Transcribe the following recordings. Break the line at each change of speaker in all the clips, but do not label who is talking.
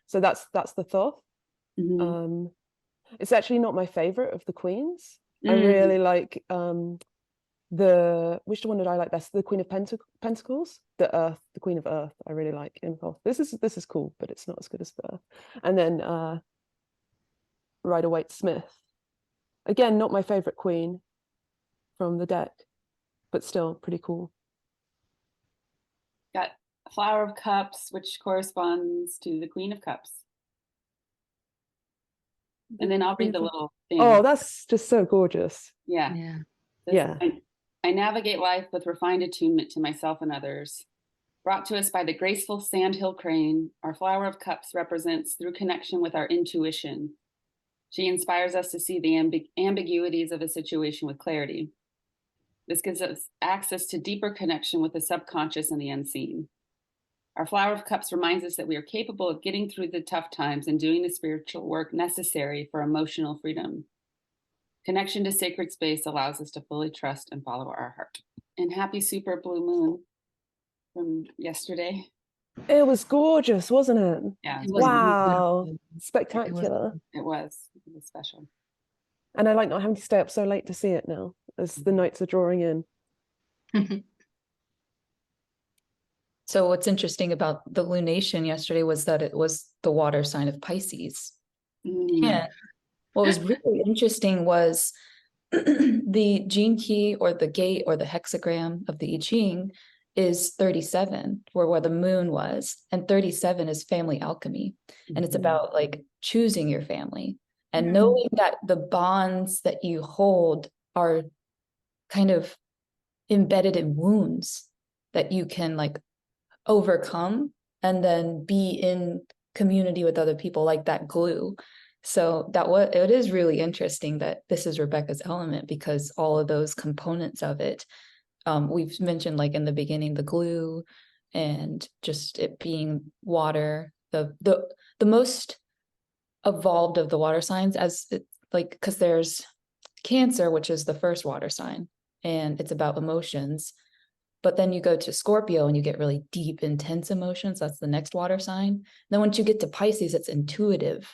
So that's the Thoth.
Mm-hmm.
It's actually not my favorite of the queens. I really like which one did I like best? The Queen of Pentacles, the Queen of Earth. I really like in Thoth. This is cool, but it's not as good as the Earth. And then Rider-Waite-Smith. Again, not my favorite queen from the deck, but still pretty cool.
Got Flower of Cups, which corresponds to the Queen of Cups. And then I'll read the little thing.
Oh, that's just so gorgeous.
Yeah.
Yeah.
I navigate life with refined attunement to myself and others. Brought to us by the graceful sandhill crane, our Flower of Cups represents through connection with our intuition. She inspires us to see the ambiguities of a situation with clarity. This gives us access to deeper connection with the subconscious and the unseen. Our Flower of Cups reminds us that we are capable of getting through the tough times and doing the spiritual work necessary for emotional freedom. Connection to sacred space allows us to fully trust and follow our heart. And happy super blue moon from yesterday.
It was gorgeous, wasn't it?
Yeah.
It was
wow.
beautiful.
Spectacular.
It was special.
And I like not having to stay up so late to see it now, as the nights are drawing in.
So what's interesting about the lunation yesterday was that it was the water sign of Pisces. And what was really interesting was the gene key or the gate or the hexagram of the I Ching is 37, where the moon was, and 37 is family alchemy. And it's about like choosing your family and knowing that the bonds that you hold are kind of embedded in wounds that you can like overcome and then be in community with other people, like that glue. So it is really interesting that this is Rebecca's element, because all of those components of it, we've mentioned like in the beginning, the glue and just it being water, the most evolved of the water signs, as it, like, because there's Cancer, which is the first water sign, and it's about emotions. But then you go to Scorpio and you get really deep, intense emotions. That's the next water sign. Then once you get to Pisces, it's intuitive.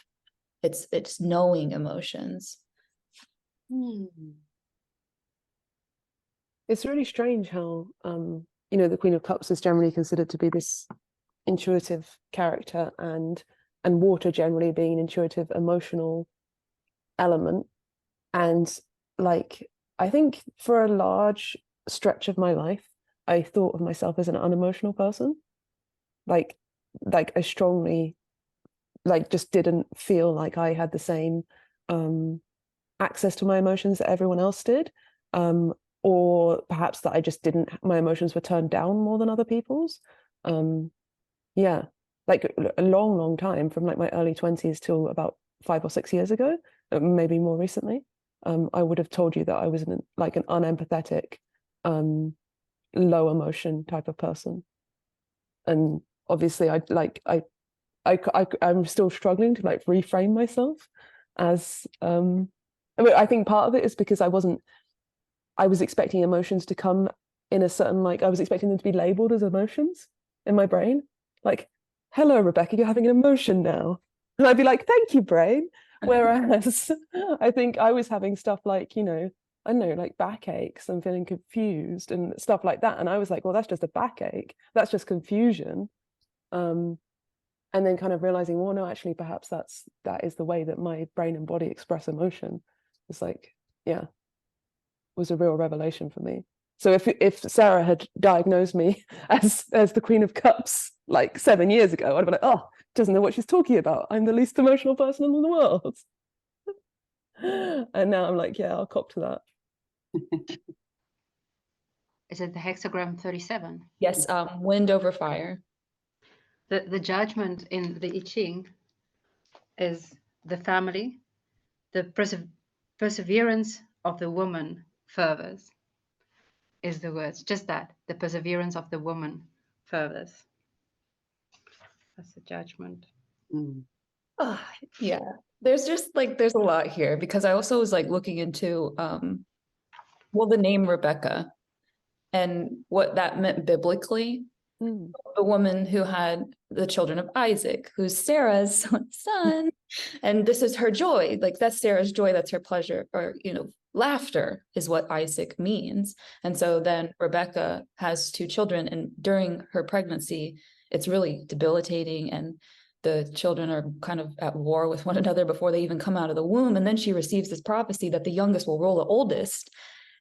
It's knowing emotions.
It's really strange how the Queen of Cups is generally considered to be this intuitive character, and water generally being an intuitive, emotional element. And like, I think for a large stretch of my life, I thought of myself as an unemotional person. Like I strongly just didn't feel like I had the same access to my emotions that everyone else did. Or perhaps that I just didn't, my emotions were turned down more than other people's. Yeah, like a long time, from like my early 20s till about 5 or 6 years ago, maybe more recently. I would have told you that I was an unempathetic, low emotion type of person. And obviously I'm still struggling to like reframe myself as I think part of it is because I was expecting emotions to come in a certain, I was expecting them to be labeled as emotions in my brain. Like, hello, Rebecca, you're having an emotion now. And I'd be like, thank you, brain. Whereas I think I was having stuff like, I don't know, like backaches and feeling confused and stuff like that. And I was like, well, that's just a backache. That's just confusion. And then kind of realizing, well, no, actually, perhaps that is the way that my brain and body express emotion. It's like, yeah, was a real revelation for me. So if Sarah had diagnosed me as the Queen of Cups like 7 years ago, I'd be like, oh, doesn't know what she's talking about. I'm the least emotional person in the world. And now I'm like, yeah, I'll cop to that.
Is it the hexagram 37?
Yes, wind over fire.
The judgment in the I Ching is the family, the perseverance of the woman furthers, is the words. Just that, the perseverance of the woman furthers. That's the judgment.
Yeah, there's just there's a lot here, because I also was like looking into the name Rebecca and what that meant biblically. the woman who had the children of Isaac, who's Sarah's son. And this is her joy. Like, that's Sarah's joy. That's her pleasure, or, laughter is what Isaac means. And so then Rebecca has 2 children, and during her pregnancy, it's really debilitating. And the children are kind of at war with one another before they even come out of the womb. And then she receives this prophecy that the youngest will rule the oldest.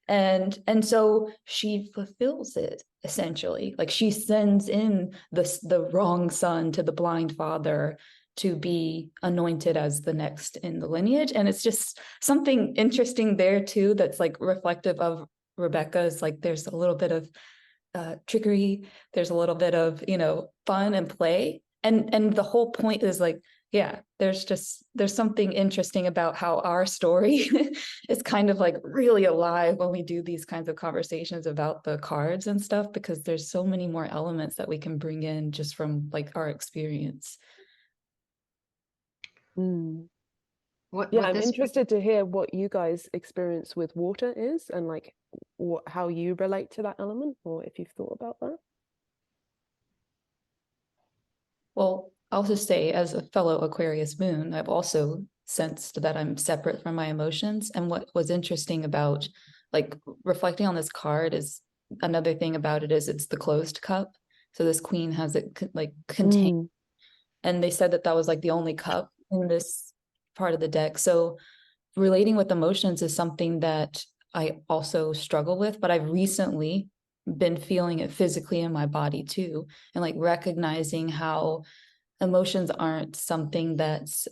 And so she fulfills it, essentially. Like, she sends in the wrong son to the blind father to be anointed as the next in the lineage. And it's just something interesting there too, that's like reflective of Rebecca's. Like, there's a little bit of trickery, there's a little bit of fun and play, and the whole point is like, yeah, there's something interesting about how our story is kind of like really alive when we do these kinds of conversations about the cards and stuff, because there's so many more elements that we can bring in just from like our experience.
I'm interested to hear what you guys experience with water is, and like how you relate to that element, or if you've thought about that.
Well, I'll just say, as a fellow Aquarius moon, I've also sensed that I'm separate from my emotions. And what was interesting about like reflecting on this card is, another thing about it is it's the closed cup. So this queen has it like contained. And they said that was like the only cup in this part of the deck. So relating with emotions is something that I also struggle with, but I've recently been feeling it physically in my body too. And like recognizing how emotions aren't something that's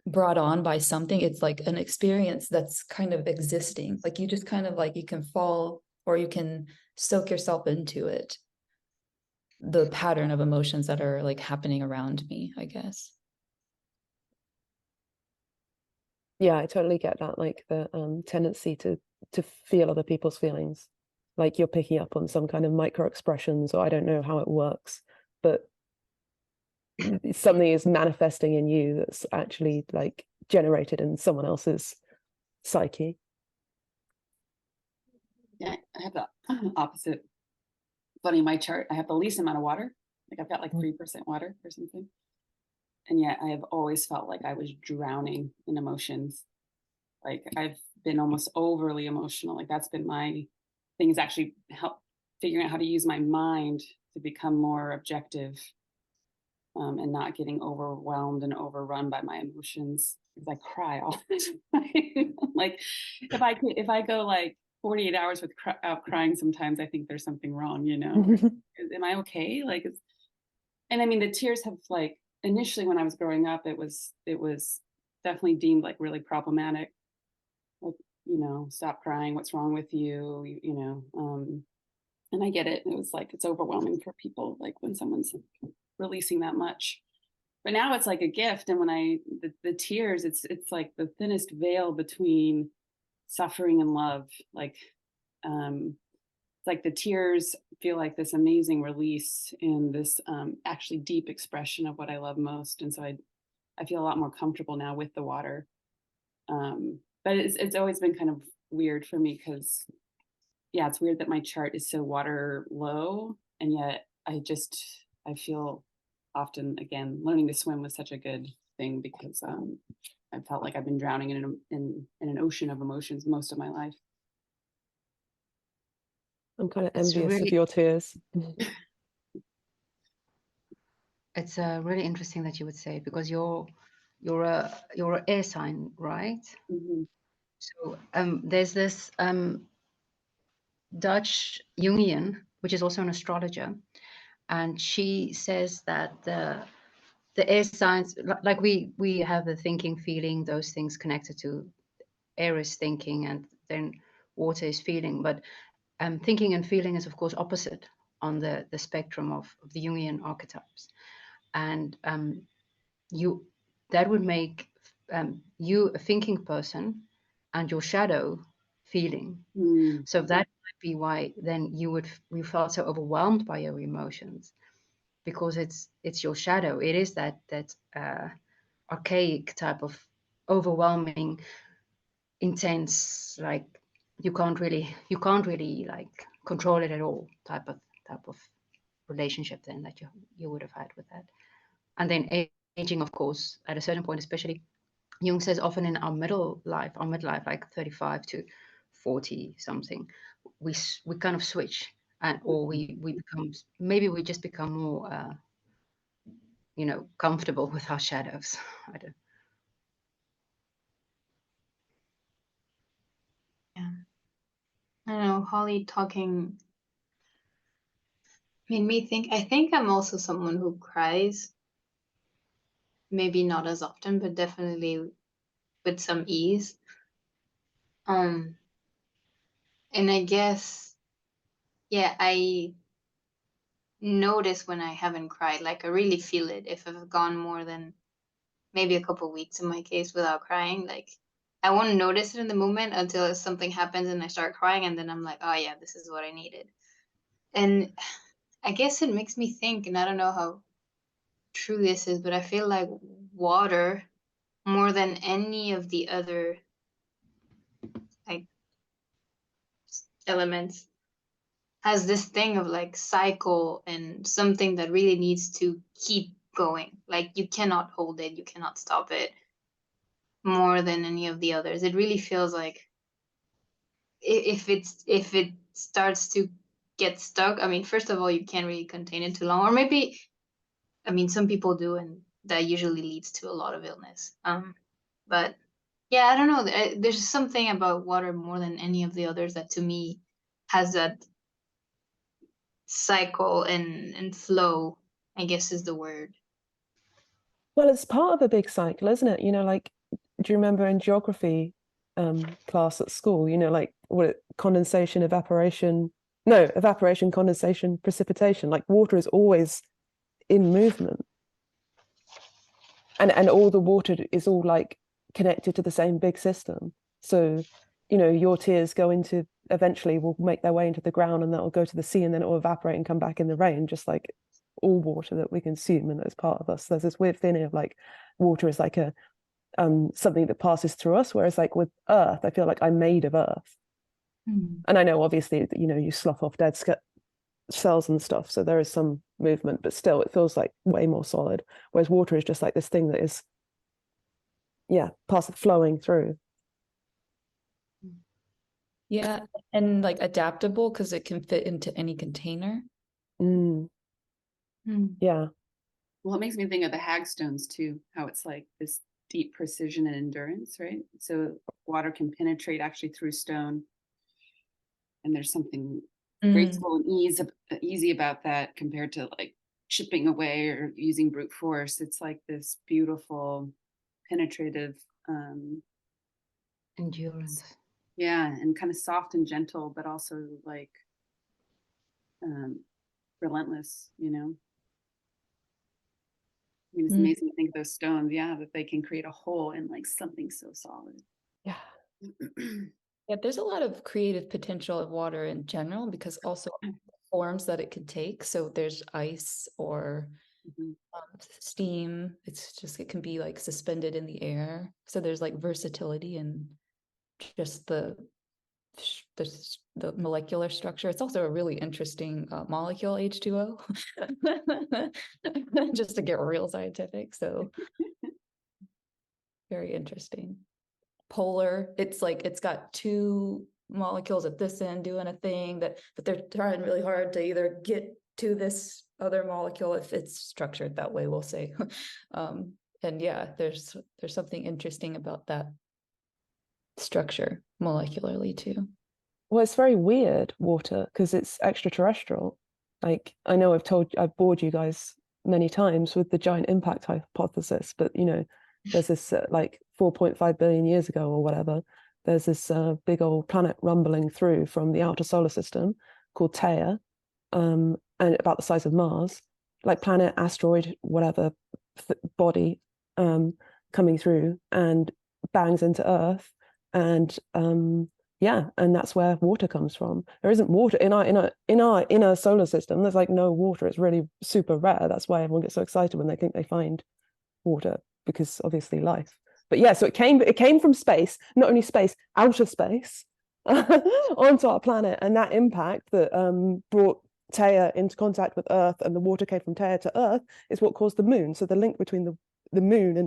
brought on by something. It's like an experience that's kind of existing. Like, you just kind of like, you can fall or you can soak yourself into it. The pattern of emotions that are like happening around me, I guess.
Yeah, I totally get that. Like the tendency to feel other people's feelings, like you're picking up on some kind of micro expressions, or I don't know how it works, but something is manifesting in you that's actually like generated in someone else's psyche.
Yeah, I have the opposite. Funny, my chart, I have the least amount of water. Like, I've got like 3% water or something. And yet I have always felt like I was drowning in emotions. Like, I've been almost overly emotional. Like, that's been my thing, is actually figuring out how to use my mind to become more objective, and not getting overwhelmed and overrun by my emotions, because I cry all the time. Like, if I go like 48 hours without crying, sometimes I think there's something wrong, Am I okay? Like, and I mean, the tears have, like, initially when I was growing up, it was definitely deemed like really problematic. Like, stop crying, what's wrong with you? And I get it. It was like, it's overwhelming for people, like when someone's releasing that much. But now it's like a gift. And when the tears, it's like the thinnest veil between suffering and love. Like, it's like the tears feel like this amazing release in this actually deep expression of what I love most. And so I feel a lot more comfortable now with the water. But it's always been kind of weird for me, because it's weird that my chart is so water low, and yet I feel often, again, learning to swim was such a good thing, because I felt like I've been drowning in an ocean of emotions most of my life.
I'm kind of envious of your tears.
It's really interesting that you would say, because you're a air sign, right?
Mm-hmm.
So there's this Dutch Jungian, which is also an astrologer, and she says that the air signs, like we have the thinking, feeling, those things connected to air is thinking, and then water is feeling. But thinking and feeling is, of course, opposite on the spectrum of the Jungian archetypes. And that would make you a thinking person, and your shadow feeling. So that might be why then you felt so overwhelmed by your emotions, because it's your shadow. It is that archaic type of overwhelming, intense, like you can't really like control it at all type of relationship then that you would have had with that. And then aging, of course, at a certain point, especially Jung says often in our midlife, like 35 to 40 something, we kind of switch, or we become, maybe we just become more comfortable with our shadows. I don't.
Yeah. I don't know, Holly talking made me think. I think I'm also someone who cries. Maybe not as often, but definitely with some ease. And I guess, yeah, I notice when I haven't cried. Like, I really feel it if I've gone more than maybe a couple weeks in my case without crying. Like, I won't notice it in the moment until something happens and I start crying, and then I'm like, oh yeah, this is what I needed. And I guess it makes me think, and I don't know how true this is, but I feel like water, more than any of the other like elements, has this thing of like cycle and something that really needs to keep going. Like, you cannot hold it, you cannot stop it, more than any of the others. It really feels like if it starts to get stuck, I mean, first of all, you can't really contain it too long, or maybe, I mean, some people do, and that usually leads to a lot of illness. But yeah, I don't know. There's something about water more than any of the others that to me has that cycle and flow, I guess is the word.
Well, it's part of a big cycle, isn't it? You know, like, do you remember in geography class at school, you know, like condensation, evaporation, condensation, precipitation. Like, water is always in movement. And all the water is all like connected to the same big system. So, you know, your tears eventually will make their way into the ground, and that will go to the sea, and then it will evaporate and come back in the rain, just like all water that we consume and that's part of us. There's this weird feeling of like water is like a something that passes through us, whereas like with earth, I feel like I'm made of earth. And I know obviously, you know, you slough off dead cells and stuff, so there is some movement, but still it feels like way more solid, whereas water is just like this thing that is flowing through.
Yeah, and like adaptable because it can fit into any container.
Yeah.
Well, it makes me think of the hagstones too, how it's like this deep precision and endurance, right? So water can penetrate actually through stone, and there's something graceful and easy about that compared to like chipping away or using brute force. It's like this beautiful penetrative
Endurance.
Yeah, and kind of soft and gentle, but also like relentless, you know. I mean, it's amazing to think of those stones, that they can create a hole in like something so solid.
Yeah.
Yeah, there's a lot of creative potential of water in general, because also forms that it can take. So there's ice or steam. It can be like suspended in the air. So there's like versatility and just the molecular structure. It's also a really interesting molecule, H2O, just to get real scientific. So very interesting. Polar, it's like it's got two molecules at this end doing a thing but they're trying really hard to either get to this other molecule if it's structured that way, we'll say. And yeah, there's something interesting about that structure molecularly too.
Well, it's very weird, water, because it's extraterrestrial. Like, I know I've bored you guys many times with the giant impact hypothesis, but you know, there's this like 4.5 billion years ago or whatever, there's this big old planet rumbling through from the outer solar system called Theia, and about the size of Mars, like planet, asteroid, whatever body coming through and bangs into Earth, and and that's where water comes from. There isn't water in our inner solar system. There's like no water. It's really super rare. That's why everyone gets so excited when they think they find water, because obviously life. But yeah, so it came from space, not only space, outer space, onto our planet, and that impact that brought Theia into contact with Earth, and the water came from Theia to Earth, is what caused the moon. So the link between the moon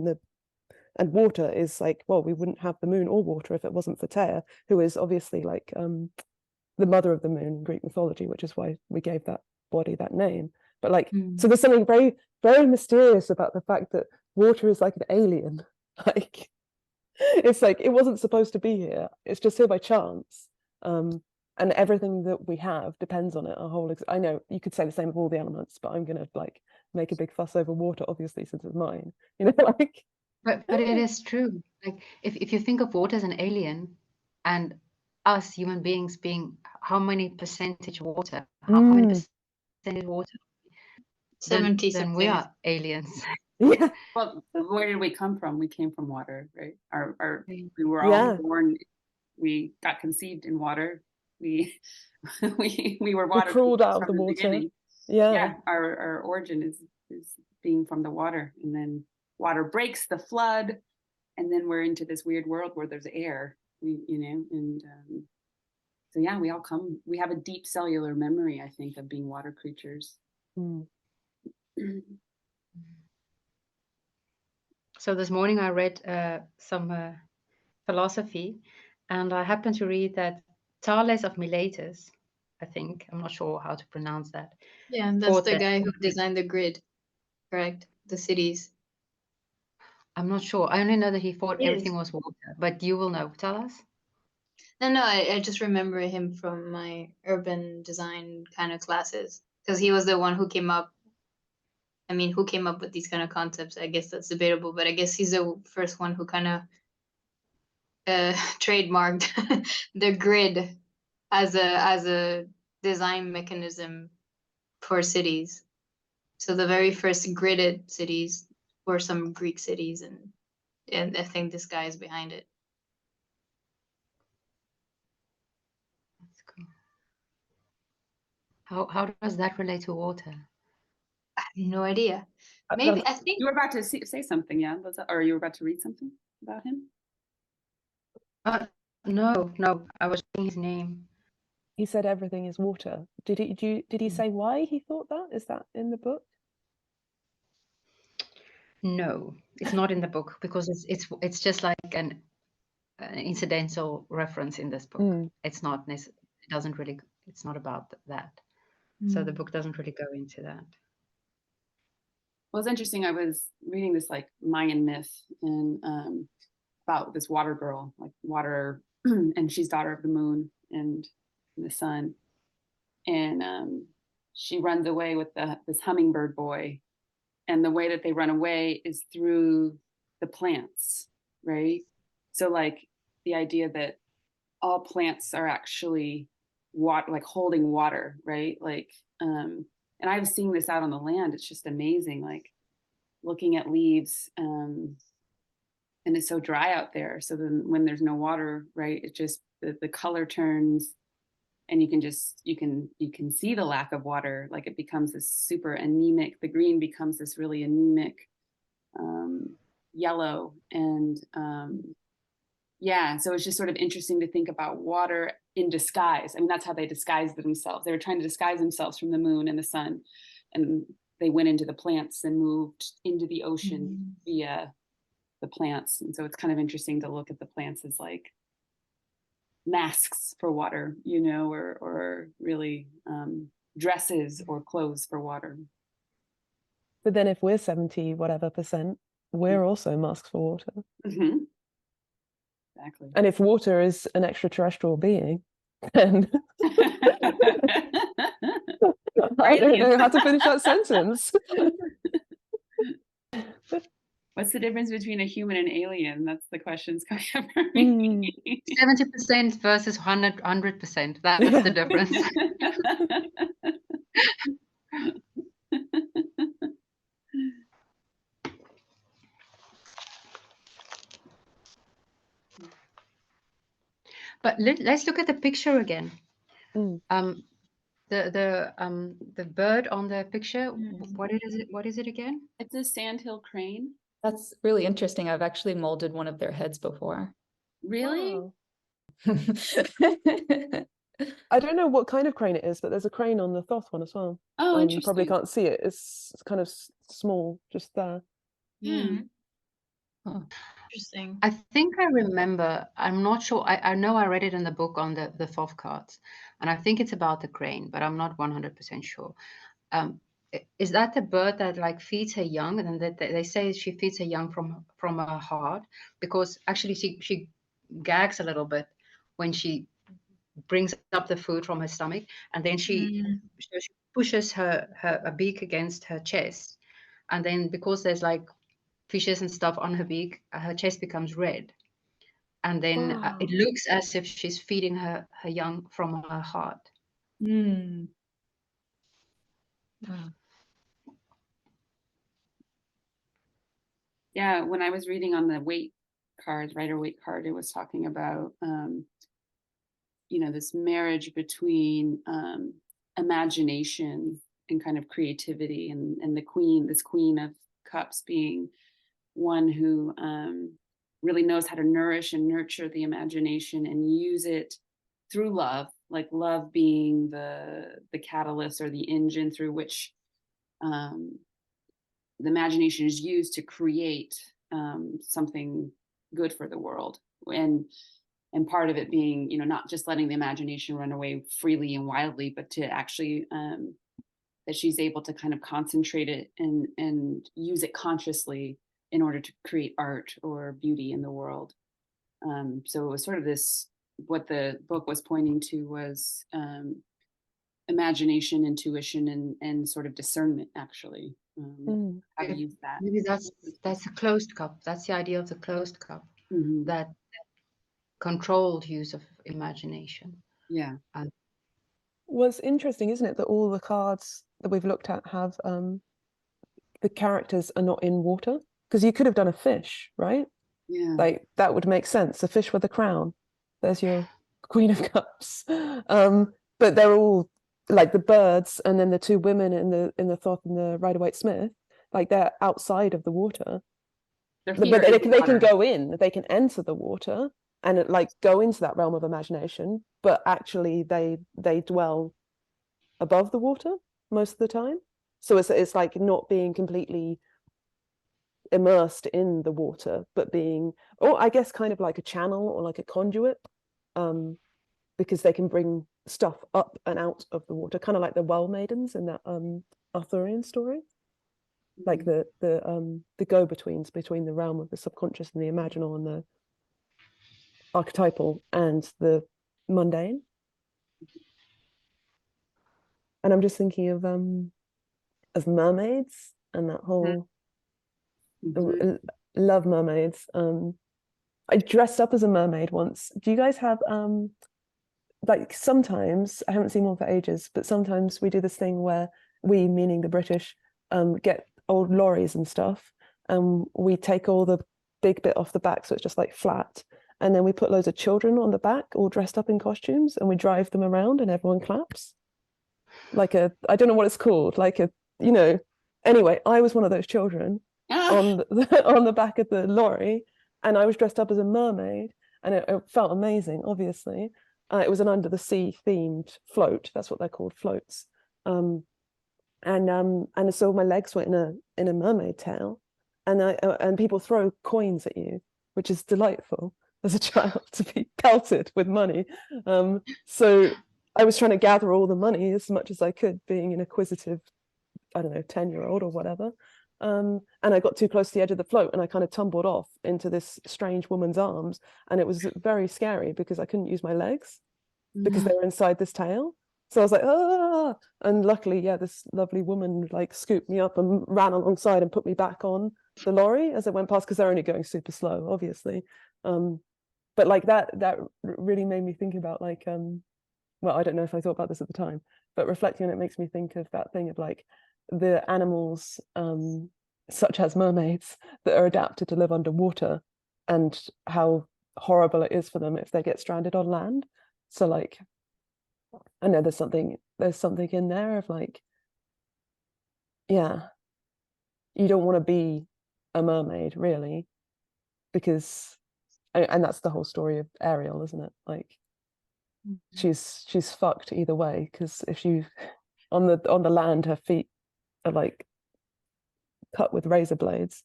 and water is like, well, we wouldn't have the moon or water if it wasn't for Theia, who is obviously like the mother of the moon in Greek mythology, which is why we gave that body that name. But like, so there's something very, very mysterious about the fact that water is like an alien. Like, it's like, it wasn't supposed to be here. It's just here by chance. And everything that we have depends on it. Our whole, I know you could say the same of all the elements, but I'm gonna like make a big fuss over water, obviously, since it's mine. You know, like.
But it is true. Like if you think of water as an alien, and us human beings being how many percentage water, how many percentage water,
70
then we are aliens.
Yeah.
Well, where did we come from? We came from water, right? We were
Yeah.
all born. We got conceived in water. We were water.
We crawled out of the
from
water.
beginning.
Yeah.
Yeah. Our origin is being from the water, and then water breaks, the flood, and then we're into this weird world where there's air. So yeah, we have a deep cellular memory, I think, of being water creatures.
So this morning I read some philosophy, and I happened to read that Thales of Miletus, I think, I'm not sure how to pronounce that.
Yeah, and that's the guy who designed the grid, correct? The cities.
I'm not sure. I only know that he thought everything was water, but you will know. Tell us.
No, I just remember him from my urban design kind of classes, because he was the one who came up. I mean, who came up with these kind of concepts? I guess that's debatable, but I guess he's the first one who kind of trademarked the grid as a design mechanism for cities. So the very first gridded cities were some Greek cities, and I think this guy is behind it.
That's cool. How does that relate to water?
I have no idea. Maybe I think
you were about to say something, yeah? Or you were about to read something about him?
No, I was reading his name.
He said everything is water. Did he say why he thought that? Is that in the book?
No, it's not in the book, because it's just like an incidental reference in this book. It's not it doesn't really, it's not about that. So the book doesn't really go into that.
Well, it's interesting. I was reading this like Mayan myth and about this water girl, like water, and she's daughter of the moon and the sun, and she runs away with this hummingbird boy, and the way that they run away is through the plants, right? So like the idea that all plants are actually water, like holding water, right? Like and I've seen this out on the land. It's just amazing, like looking at leaves, and it's so dry out there. So then when there's no water, right, it just the color turns, and you can see the lack of water. Like it becomes this super anemic. The green becomes this really anemic yellow, and yeah. So it's just sort of interesting to think about water in disguise. I mean, that's how they disguised themselves. They were trying to disguise themselves from the moon and the sun, and they went into the plants and moved into the ocean via the plants. And so it's kind of interesting to look at the plants as like masks for water, you know, or really dresses or clothes for water.
But then if we're 70 whatever %, we're also masks for water.
Exactly.
And if water is an extraterrestrial being, then I don't know how to finish that sentence.
What's the difference between a human and alien? That's the questions coming up for me.
70% versus 100%. That's the difference. But let's look at the picture again. The bird on the picture, what is it again?
It's a sandhill crane.
That's really interesting. I've actually molded one of their heads before.
Really?
Oh. I don't know what kind of crane it is, but there's a crane on the Thoth one as well.
Oh,
You
interesting.
probably can't see it. It's kind of small, just there.
Yeah.
Interesting.
I think I remember, I'm not sure, I know I read it in the book on the Thoth cards, and I think it's about the crane, but I'm not 100% sure. Is that the bird that like feeds her young, and then they say she feeds her young from her heart? Because actually she gags a little bit when she brings up the food from her stomach, and then she pushes her beak against her chest, and then because there's like fishes and stuff on her beak, her chest becomes red, and then it looks as if she's feeding her young from her heart.
Yeah, when I was reading on the weight card, Rider Waite card, it was talking about this marriage between imagination and kind of creativity, and this queen of cups being one who really knows how to nourish and nurture the imagination and use it through love, like love being the catalyst or the engine through which the imagination is used to create something good for the world. And part of it being, not just letting the imagination run away freely and wildly, but to actually that she's able to kind of concentrate it and use it consciously in order to create art or beauty in the world. So it was sort of this, what the book was pointing to was imagination, intuition, and sort of discernment, actually. How to use that.
Maybe that's a closed cup. That's the idea of the closed cup. That controlled use of imagination.
Yeah.
What's interesting, isn't it, that all the cards that we've looked at have the characters are not in water, because you could have done a fish, right?
Yeah.
Like that would make sense. A fish with a crown. There's your Queen of Cups. But they're all like the birds, and then the two women in the Thoth and the Rider Waite Smith, like they're outside of the water. But they can go in, they can enter the water and like go into that realm of imagination, but actually they dwell above the water most of the time. So it's like not being completely immersed in the water, but being, or I guess kind of like a channel or like a conduit, because they can bring stuff up and out of the water, kind of like the well maidens in that Arthurian story, like the go-betweens between the realm of the subconscious and the imaginal and the archetypal and the mundane. And I'm just thinking of mermaids and that whole love mermaids. I dressed up as a mermaid once. Do you guys have like, sometimes, I haven't seen one for ages, but sometimes we do this thing where we, meaning the British, get old lorries and stuff, and we take all the big bit off the back so it's just like flat, and then we put loads of children on the back all dressed up in costumes, and we drive them around and everyone claps. Like I don't know what it's called, like anyway, I was one of those children on the back of the lorry, and I was dressed up as a mermaid, and it felt amazing, obviously. It was an under the sea themed float. That's what they're called, floats. And so my legs were in a mermaid tail, and people throw coins at you, which is delightful as a child to be pelted with money. So I was trying to gather all the money as much as I could, being an acquisitive, I don't know, 10-year-old or whatever. And I got too close to the edge of the float and I kind of tumbled off into this strange woman's arms, and it was very scary because I couldn't use my legs because they were inside this tail. So I was like, ah, and luckily, yeah, this lovely woman like scooped me up and ran alongside and put me back on the lorry as it went past, because they're only going super slow, obviously. But like that really made me think about like, well, I don't know if I thought about this at the time, but reflecting on it makes me think of that thing of like the animals, such as mermaids, that are adapted to live underwater, and how horrible it is for them if they get stranded on land. So like, I know there's something in there of like, yeah, you don't want to be a mermaid really, because, and that's the whole story of Ariel, isn't it? Like, she's fucked either way, because if you on the land, her feet are like cut with razor blades,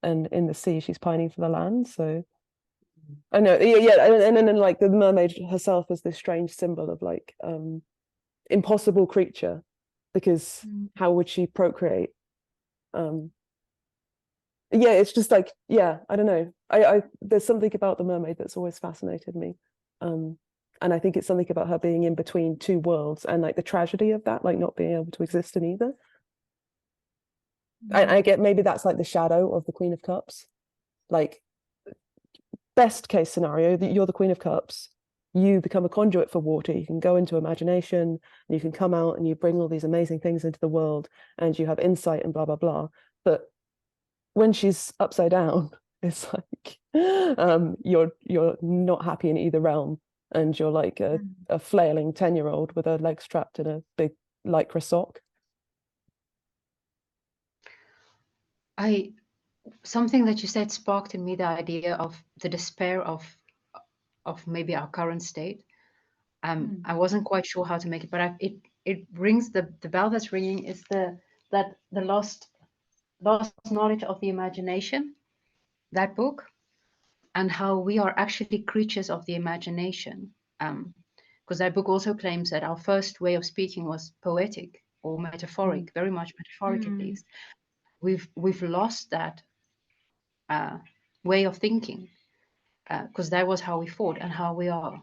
and in the sea she's pining for the land. So I know, yeah, and then like the mermaid herself is this strange symbol of like impossible creature, because how would she procreate? Yeah, it's just like, yeah, I don't know, I there's something about the mermaid that's always fascinated me, and I think it's something about her being in between two worlds, and like the tragedy of that, like not being able to exist in either. I get maybe that's like the shadow of the Queen of Cups. Like, best case scenario, that you're the Queen of Cups, you become a conduit for water, you can go into imagination, and you can come out and you bring all these amazing things into the world, and you have insight and blah blah blah. But when she's upside down, it's like you're not happy in either realm, and you're like a flailing 10-year-old with her legs trapped in a big lycra sock.
Something that you said sparked in me the idea of the despair of maybe our current state. I wasn't quite sure how to make it, but it rings the bell that's ringing is the lost knowledge of the imagination, that book, and how we are actually creatures of the imagination. Because that book also claims that our first way of speaking was poetic or metaphoric, very much metaphoric at least. We've lost that way of thinking, because that was how we thought and how we are.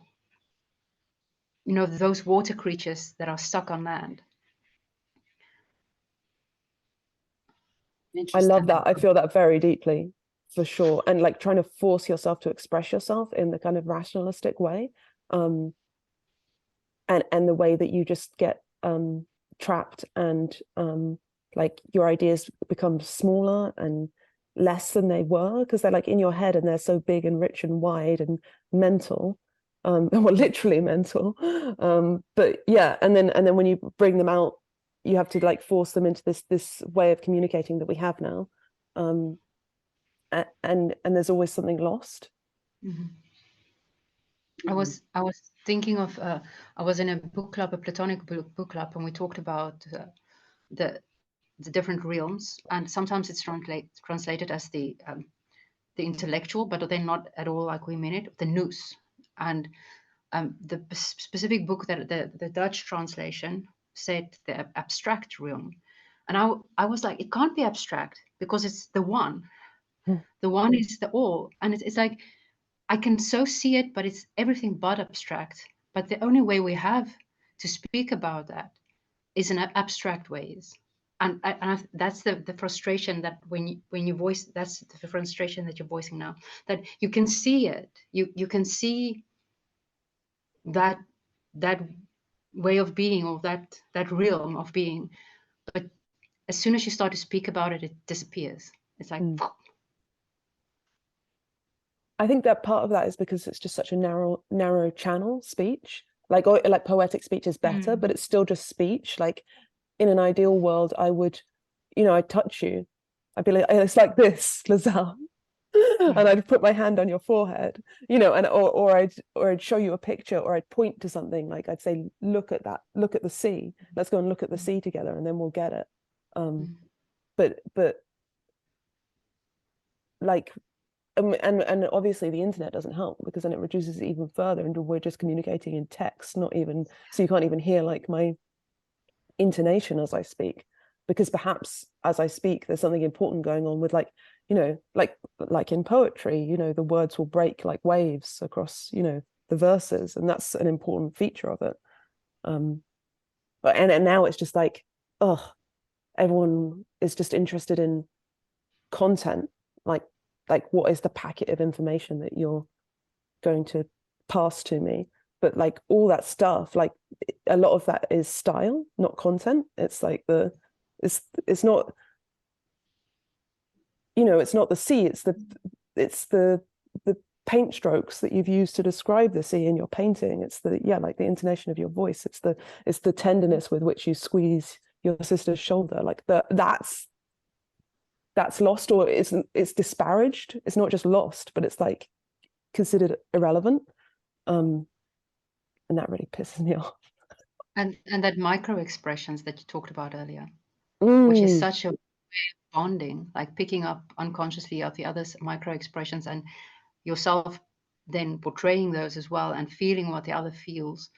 You know, those water creatures that are stuck on land.
I love that. I feel that very deeply, for sure. And like trying to force yourself to express yourself in the kind of rationalistic way, and the way that you just get trapped, and like your ideas become smaller and less than they were, because they're like in your head and they're so big and rich and wide and mental, well, literally mental, but yeah, and then when you bring them out, you have to like force them into this way of communicating that we have now, and there's always something lost.
I was thinking of I was in a book club, a platonic book club, and we talked about the different realms, and sometimes it's translated as the intellectual, but they're not at all like we mean it, the nous. And the specific book that the Dutch translation said the abstract realm, and I was like, it can't be abstract because it's the one. The one is the all, and it's like I can so see it, but it's everything but abstract. But the only way we have to speak about that is in abstract ways, and that's the frustration that when you voice, that's the frustration that you're voicing now, that you can see it, you can see that way of being, or that realm of being, but as soon as you start to speak about it, it disappears. It's like
I think that part of that is because it's just such a narrow channel speech. Like poetic speech is better, but it's still just speech. Like in an ideal world, I would, I'd touch you. I'd be like, it's like this, Lazelle. And I'd put my hand on your forehead, and or I'd show you a picture, or I'd point to something, like I'd say, look at that, look at the sea. Let's go and look at the sea together, and then we'll get it. But like, and obviously the internet doesn't help, because then it reduces it even further, and we're just communicating in text, not even, so you can't even hear like my intonation as I speak, because perhaps as I speak there's something important going on with, like, like in poetry, the words will break like waves across, the verses, and that's an important feature of it. But and now it's just like, everyone is just interested in content, like what is the packet of information that you're going to pass to me. But like all that stuff, like a lot of that is style, not content. It's like it's not, it's not the sea, it's the paint strokes that you've used to describe the sea in your painting. It's like the intonation of your voice. It's the tenderness with which you squeeze your sister's shoulder. Like that's lost, or it's disparaged. It's not just lost, but it's like considered irrelevant. And and that really pisses me off.
And that micro expressions that you talked about earlier,
Mm.
which is such a way of bonding, like picking up unconsciously of the other's micro expressions and yourself then portraying those as well and feeling what the other feels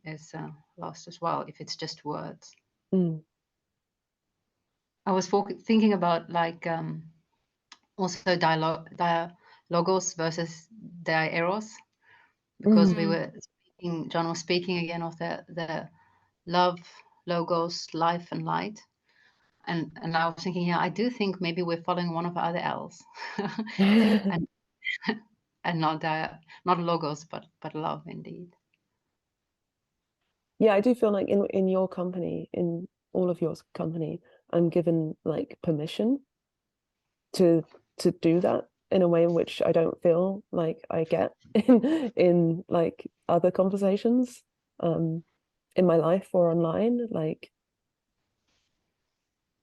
is lost as well if it's just words.
Mm.
I was thinking about like also dialogos versus diaeros, because we were speaking, John was speaking again of the love, logos, life and light. And I was thinking, yeah, I do think maybe we're following one of our other L's. and not logos, but love indeed.
Yeah, I do feel like in your company, in all of your company, I'm given like permission to do that in a way in which I don't feel like I get in like other conversations in my life or online. Like,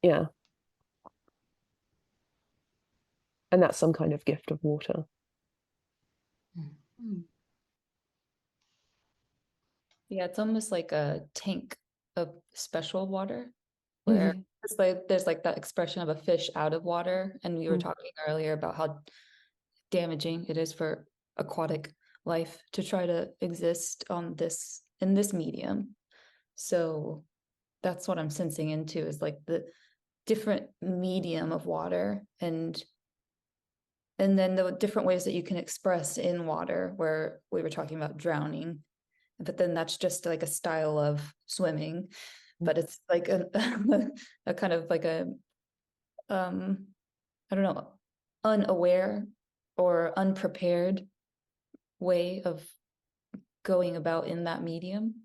yeah. And that's some kind of gift of water.
Yeah, it's almost like a tank of special water, where it's like there's like that expression of a fish out of water, and we were talking earlier about how damaging it is for aquatic life to try to exist on this in this medium. So that's what I'm sensing into, is like the different medium of water, and then the different ways that you can express in water, where we were talking about drowning, but then that's just like a style of swimming, but it's like a kind of like a I don't know, unaware or unprepared way of going about in that medium.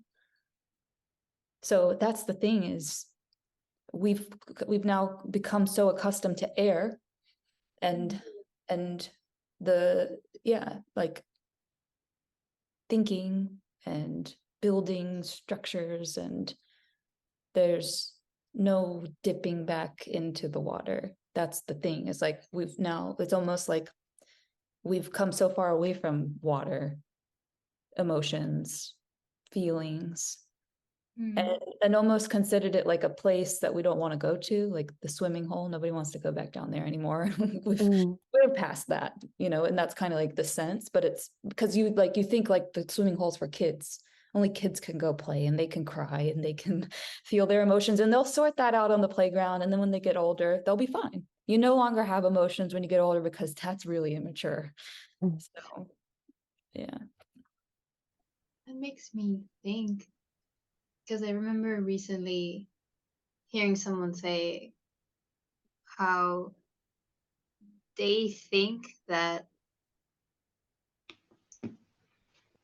So that's the thing, is we've now become so accustomed to air and the like thinking and building structures, and there's no dipping back into the water. That's the thing. It's like it's almost like we've come so far away from water, emotions, feelings, and almost considered it like a place that we don't want to go to, like the swimming hole. Nobody wants to go back down there anymore. We're past that, and that's kind of like the sense. But it's because you think like the swimming hole's for kids. Only kids can go play, and they can cry, and they can feel their emotions, and they'll sort that out on the playground. And then when they get older, they'll be fine. You no longer have emotions when you get older, because that's really immature. So, yeah.
That makes me think, because I remember recently hearing someone say how they think that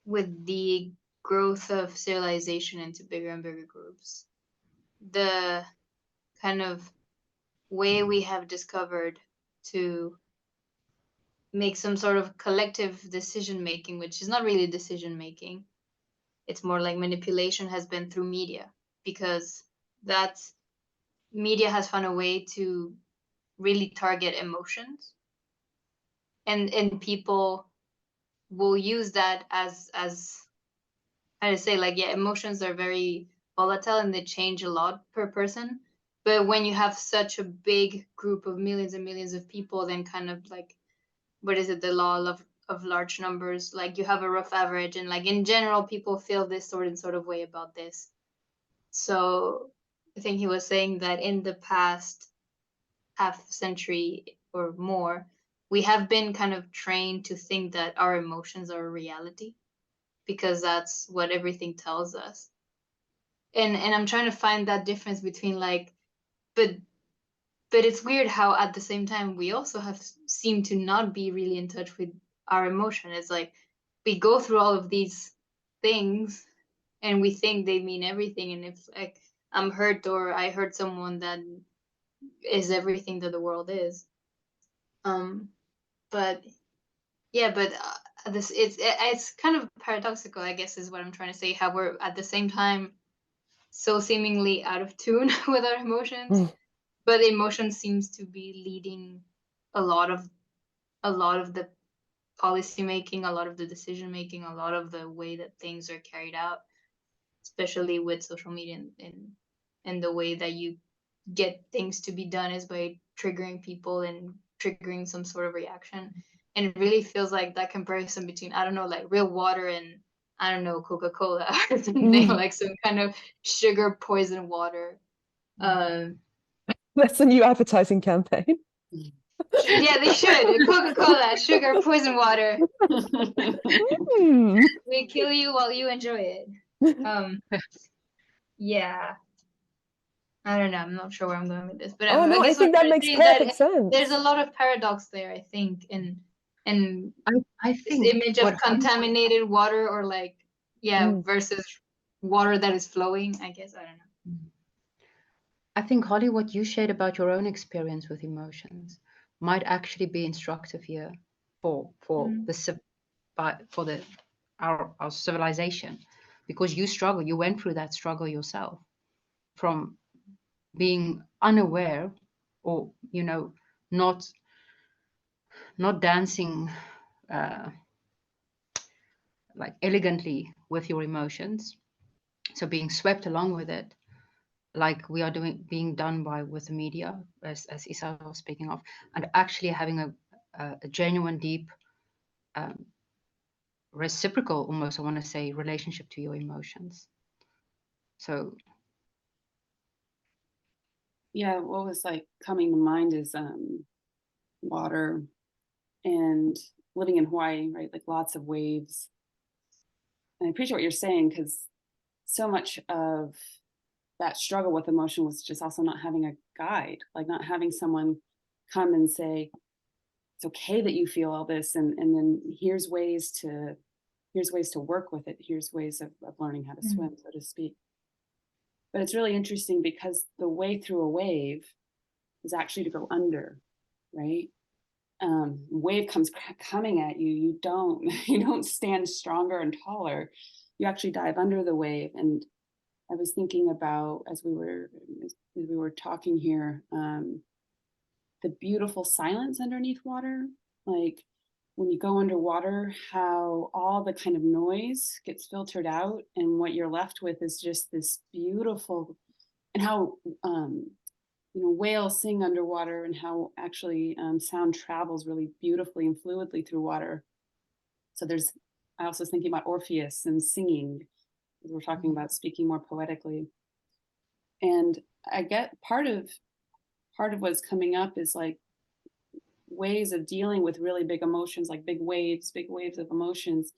with the growth of civilization into bigger and bigger groups, the kind of way we have discovered to make some sort of collective decision making, which is not really decision making, it's more like manipulation, has been through media, because that's media has found a way to really target emotions, and people will use that as how to say, like, yeah, emotions are very volatile and they change a lot per person, but when you have such a big group of millions and millions of people, then kind of like, what is it, the law of large numbers, like you have a rough average, and like in general people feel this sort of way about this. So I think he was saying that in the past half century or more, we have been kind of trained to think that our emotions are a reality, because that's what everything tells us. And I'm trying to find that difference between like, but it's weird how at the same time we also have seemed to not be really in touch with our emotion. It's like we go through all of these things and we think they mean everything, and if like I'm hurt or I hurt someone, that is everything that the world is. But yeah, but this it's kind of paradoxical, I guess, is what I'm trying to say. How we're at the same time so seemingly out of tune with our emotions, but emotion seems to be leading a lot of the policy making, a lot of the decision making, a lot of the way that things are carried out, especially with social media and the way that you get things to be done is by triggering people and triggering some sort of reaction. And it really feels like that comparison between, I don't know, like real water and, I don't know, Coca-Cola or something, like some kind of sugar poison water.
That's a new advertising campaign.
Yeah, they should. Coca-Cola, sugar poison water. We kill you while you enjoy it. Yeah. I don't know. I'm not sure where I'm going with this, but
Oh no, I
guess
think
what
that
I'm
makes
saying is
perfect sense.
there's a lot of paradox there, I think, and
I
this
think
image of
what
contaminated water, or like, versus water that is flowing, I guess. I don't know.
I think, Holly, what you shared about your own experience with emotions might actually be instructive here for our civilization, because you went through that struggle yourself, from being unaware, or not dancing like elegantly with your emotions, so being swept along with it, like we are being done with the media, as Isa was speaking of, and actually having a genuine, deep, reciprocal, almost, I want to say, relationship to your emotions. So
Yeah, what was like coming to mind is water and living in Hawaii, right? Like lots of waves. And I appreciate what you're saying, because so much of that struggle with emotion was just also not having a guide, like not having someone come and say, it's okay that you feel all this, and then here's ways to work with it. Here's ways of learning how to swim, so to speak. But it's really interesting because the way through a wave is actually to go under, right? Wave comes coming at you. You don't stand stronger and taller. You actually dive under the wave. And I was thinking about, as we were talking here, the beautiful silence underneath water. Like when you go underwater, how all the kind of noise gets filtered out, and what you're left with is just this beautiful, and how whales sing underwater, and how actually sound travels really beautifully and fluidly through water. So I also was thinking about Orpheus and singing, as we're talking about speaking more poetically. And I get part of what's coming up is like ways of dealing with really big emotions, like big waves of emotions,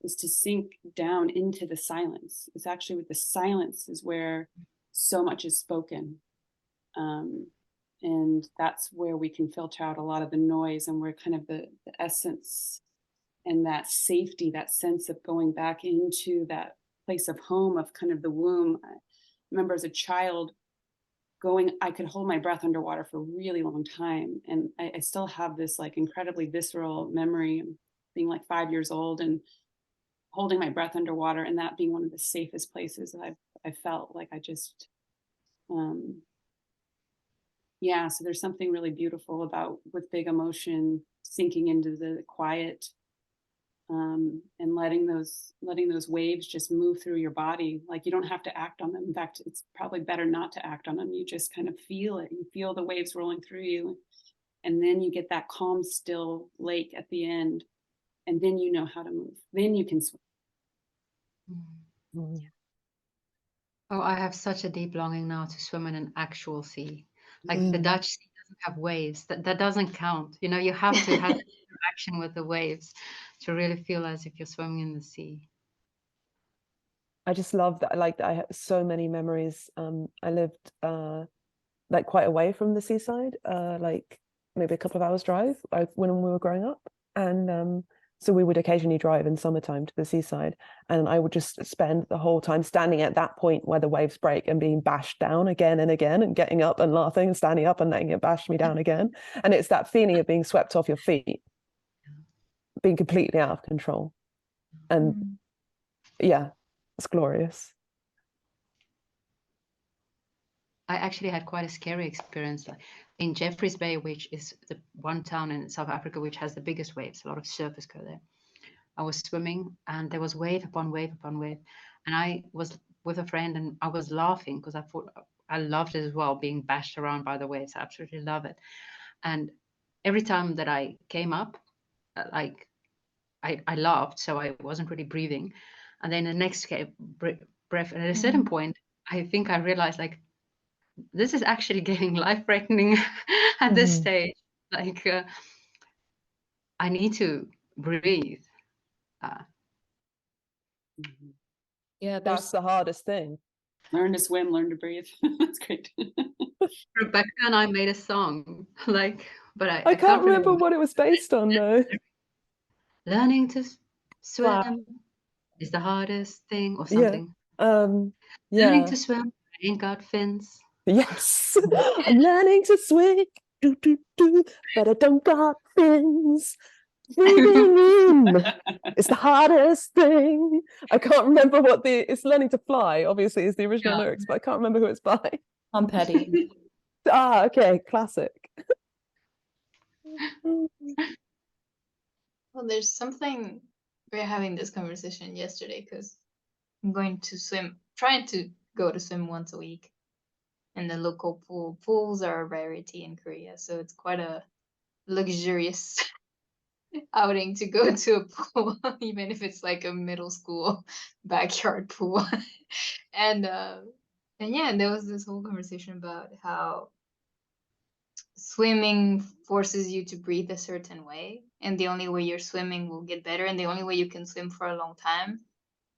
is to sink down into the silence. It's actually with the silence is where so much is spoken. And that's where we can filter out a lot of the noise, and where kind of the essence and that safety, that sense of going back into that place of home, of kind of the womb. I remember as a child I could hold my breath underwater for a really long time. And I still have this like incredibly visceral memory of being like 5 years old and holding my breath underwater, and that being one of the safest places that I felt like I just, so there's something really beautiful about, with big emotion, sinking into the quiet, and letting those waves just move through your body. Like you don't have to act on them. In fact, it's probably better not to act on them. You just kind of feel it. You feel the waves rolling through you, and then you get that calm, still lake at the end, and then you know how to move. Then you can swim.
Oh, I have such a deep longing now to swim in an actual sea. Like the Dutch sea doesn't have waves. That doesn't count. You have to have interaction with the waves to really feel as if you're swimming in the sea.
I just love that. Like I have so many memories. I lived like quite away from the seaside, like maybe a couple of hours drive when we were growing up, and so we would occasionally drive in summertime to the seaside, and I would just spend the whole time standing at that point where the waves break and being bashed down again and again, and getting up and laughing and standing up and letting it bash me down again. And it's that feeling of being swept off your feet, being completely out of control. And yeah, it's glorious.
I actually had quite a scary experience in Jeffreys Bay, which is the one town in South Africa which has the biggest waves. A lot of surfers go there. I was swimming and there was wave upon wave upon wave. And I was with a friend and I was laughing because I thought I loved it as well, being bashed around by the waves. I absolutely love it. And every time that I came up, like I laughed, so I wasn't really breathing. And then the next breath, and at a certain point, I think I realized like, this is actually getting life-threatening at this stage. Like, I need to breathe.
Yeah,
That's the hardest thing.
Learn to swim, learn to breathe. That's great.
Rebecca and I made a song, like, but
I can't remember what it was based on though.
Learning to swim
Wow.
is the hardest thing, or
Yeah.
something.
Yeah.
Learning to swim, I ain't got fins.
Yes. I'm learning to swim, but I don't got fins. Breathing in is the hardest thing. I can't remember what it's learning to fly, obviously, is the original lyrics, but I can't remember who it's by.
Tom Petty.
Okay, classic.
Well, there's something, we were having this conversation yesterday because I'm going to swim, trying to go to swim once a week in the local pool. Pools are a rarity in Korea, so it's quite a luxurious outing to go to a pool, even if it's like a middle school backyard pool. And yeah, there was this whole conversation about how swimming forces you to breathe a certain way, and the only way your swimming will get better, and the only way you can swim for a long time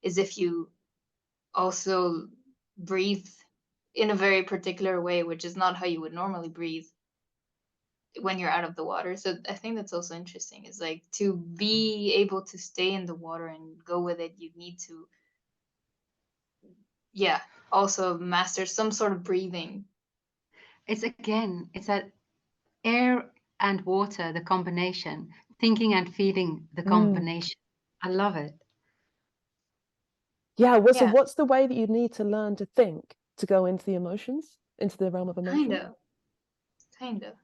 is if you also breathe in a very particular way, which is not how you would normally breathe when you're out of the water. So I think that's also interesting. Is like, to be able to stay in the water and go with it, you need to, yeah, also master some sort of breathing.
It's that air and water, the combination, thinking and feeling the combination. I love it.
Yeah, so
Yeah.
what's the way that you need to learn to think to go into the emotions, into the realm of emotion?
Kind of.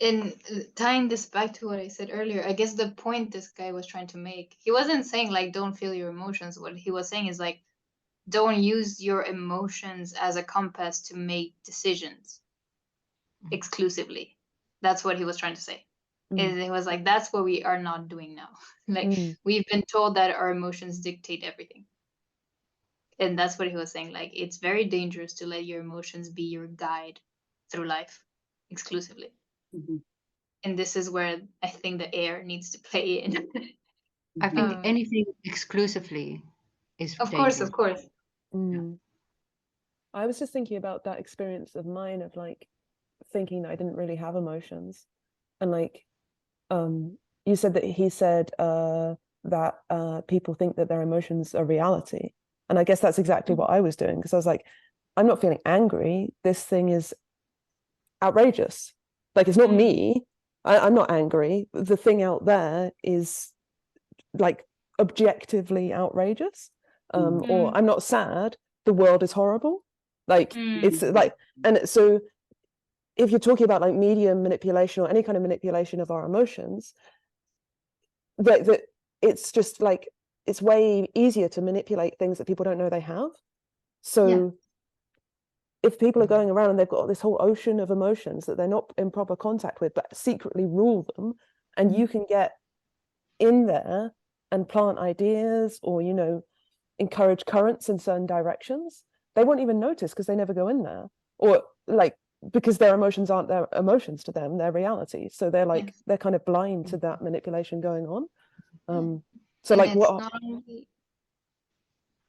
And tying this back to what I said earlier, I guess the point this guy was trying to make, he wasn't saying like don't feel your emotions. What he was saying is like, don't use your emotions as a compass to make decisions exclusively. That's what he was trying to say. It was like, that's what we are not doing now. Like, we've been told that our emotions dictate everything. And that's what he was saying. Like, it's very dangerous to let your emotions be your guide through life exclusively. And this is where I think the air needs to play in.
I think anything exclusively is dangerous.
Of course.
I was just thinking about that experience of mine of like thinking that I didn't really have emotions, and like you said that he said that people think that their emotions are reality, and I guess that's exactly what I was doing, because I was like, I'm not feeling angry, this thing is outrageous, like it's not me, I'm not angry, the thing out there is like objectively outrageous, or I'm not sad, the world is horrible, like it's like, and so if you're talking about like media manipulation or any kind of manipulation of our emotions, that it's just like, it's way easier to manipulate things that people don't know they have. So if people are going around and they've got this whole ocean of emotions that they're not in proper contact with, but secretly rule them, and you can get in there and plant ideas, or, you know, encourage currents in certain directions, they won't even notice because they never go in there, or like, because their emotions aren't their emotions to them, they're reality. So they're like, they're kind of blind to that manipulation going on. So and like, what?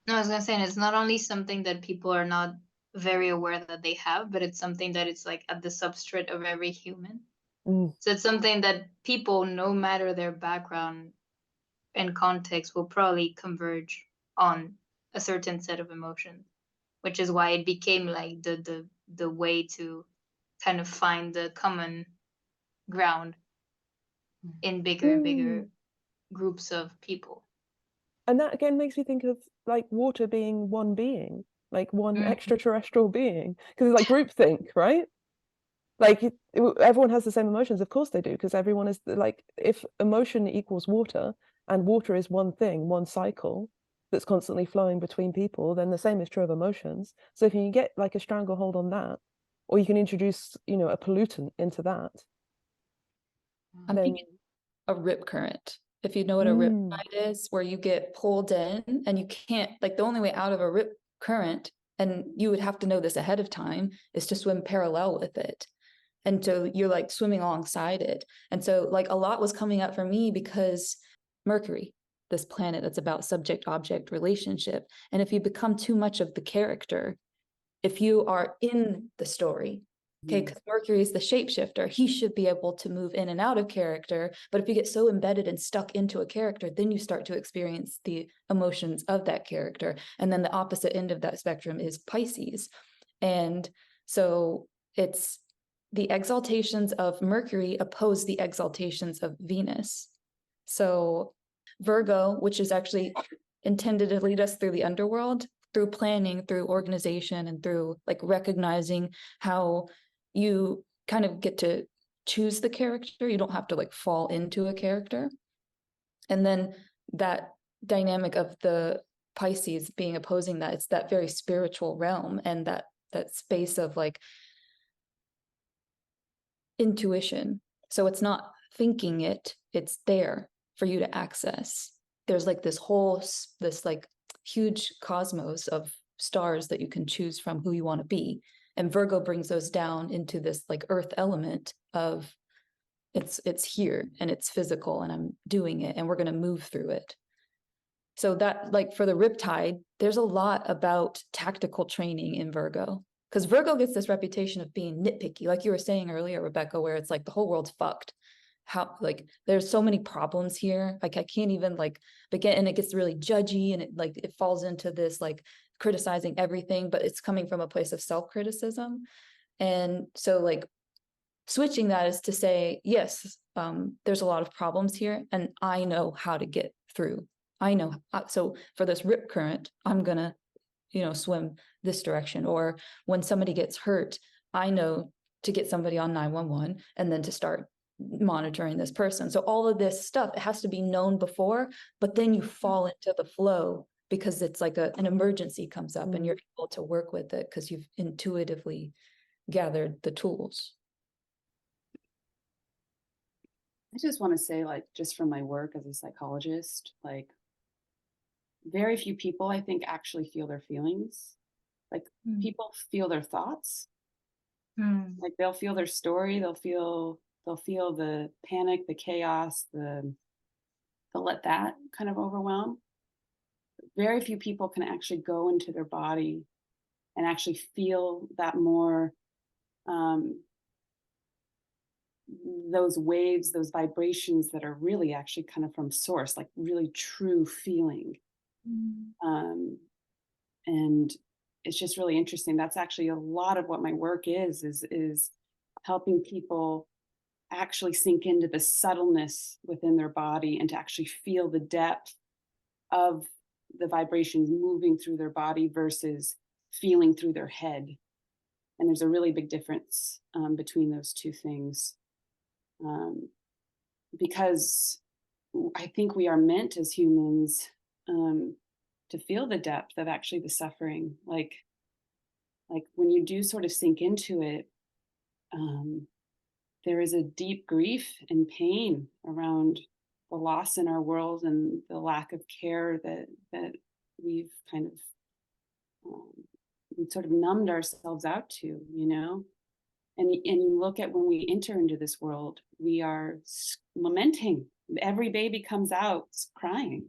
I was gonna say, and it's not only something that people are not very aware that they have, but it's something that it's like at the substrate of every human. So it's something that people, no matter their background and context, will probably converge on a certain set of emotions, which is why it became like the way to kind of find the common ground in bigger and bigger groups of people.
And that again makes me think of like water being one being. like one extraterrestrial being, because it's like groupthink, right? Like everyone has the same emotions, of course they do, because everyone is like, if emotion equals water and water is one thing, one cycle that's constantly flowing between people, then the same is true of emotions. So if you can get like a stranglehold on that, or you can introduce, you know, a pollutant into that,
I'm
then
thinking a rip current. If you know what a rip tide is, where you get pulled in and you can't, like the only way out of a rip current, and you would have to know this ahead of time, is to swim parallel with it. And so you're like swimming alongside it. And so like a lot was coming up for me because Mercury, this planet that's about subject-object relationship. And if you become too much of the character, if you are in the story, okay, because Mercury is the shapeshifter, he should be able to move in and out of character. But if you get so embedded and stuck into a character, then you start to experience the emotions of that character. And then the opposite end of that spectrum is Pisces. And so it's the exaltations of Mercury oppose the exaltations of Venus. So Virgo, which is actually intended to lead us through the underworld, through planning, through organization, and through like recognizing how you kind of get to choose the character. You don't have to like fall into a character. And then that dynamic of the Pisces being opposing that, it's that very spiritual realm, and that space of like intuition. So it's not thinking it, it's there for you to access. There's like this like huge cosmos of stars that you can choose from who you want to be. And Virgo brings those down into this like earth element of it's here and it's physical and I'm doing it and we're going to move through it. So that, like for the riptide, there's a lot about tactical training in Virgo. Because Virgo gets this reputation of being nitpicky, like you were saying earlier, Rebecca, where it's like the whole world's fucked. How, like, there's so many problems here. Like, I can't even like begin, and it gets really judgy, and it falls into this like criticizing everything, but it's coming from a place of self-criticism. And so like switching that is to say, yes, there's a lot of problems here, and I know how to get through. I know. So for this rip current, I'm gonna swim this direction. Or when somebody gets hurt, I know to get somebody on 911 and then to start monitoring this person. So all of this stuff, it has to be known before, but then you fall into the flow because it's like an emergency comes up and you're able to work with it because you've intuitively gathered the tools.
I just want to say, like, just from my work as a psychologist, like, very few people, I think, actually feel their feelings. Like, people feel their thoughts. Like, they'll feel their story. They'll feel the panic, the chaos, they'll let that kind of overwhelm. Very few people can actually go into their body and actually feel that more, those waves, those vibrations that are really actually kind of from source, like really true feeling. And it's just really interesting. That's actually a lot of what my work is helping people actually sink into the subtleness within their body and to actually feel the depth of the vibrations moving through their body versus feeling through their head. And there's a really big difference between those two things. Because I think we are meant as humans to feel the depth of actually the suffering. Like when you do sort of sink into it, there is a deep grief and pain around the loss in our world and the lack of care that we've kind of we've sort of numbed ourselves out to, and you look at when we enter into this world, we are lamenting. Every baby comes out crying.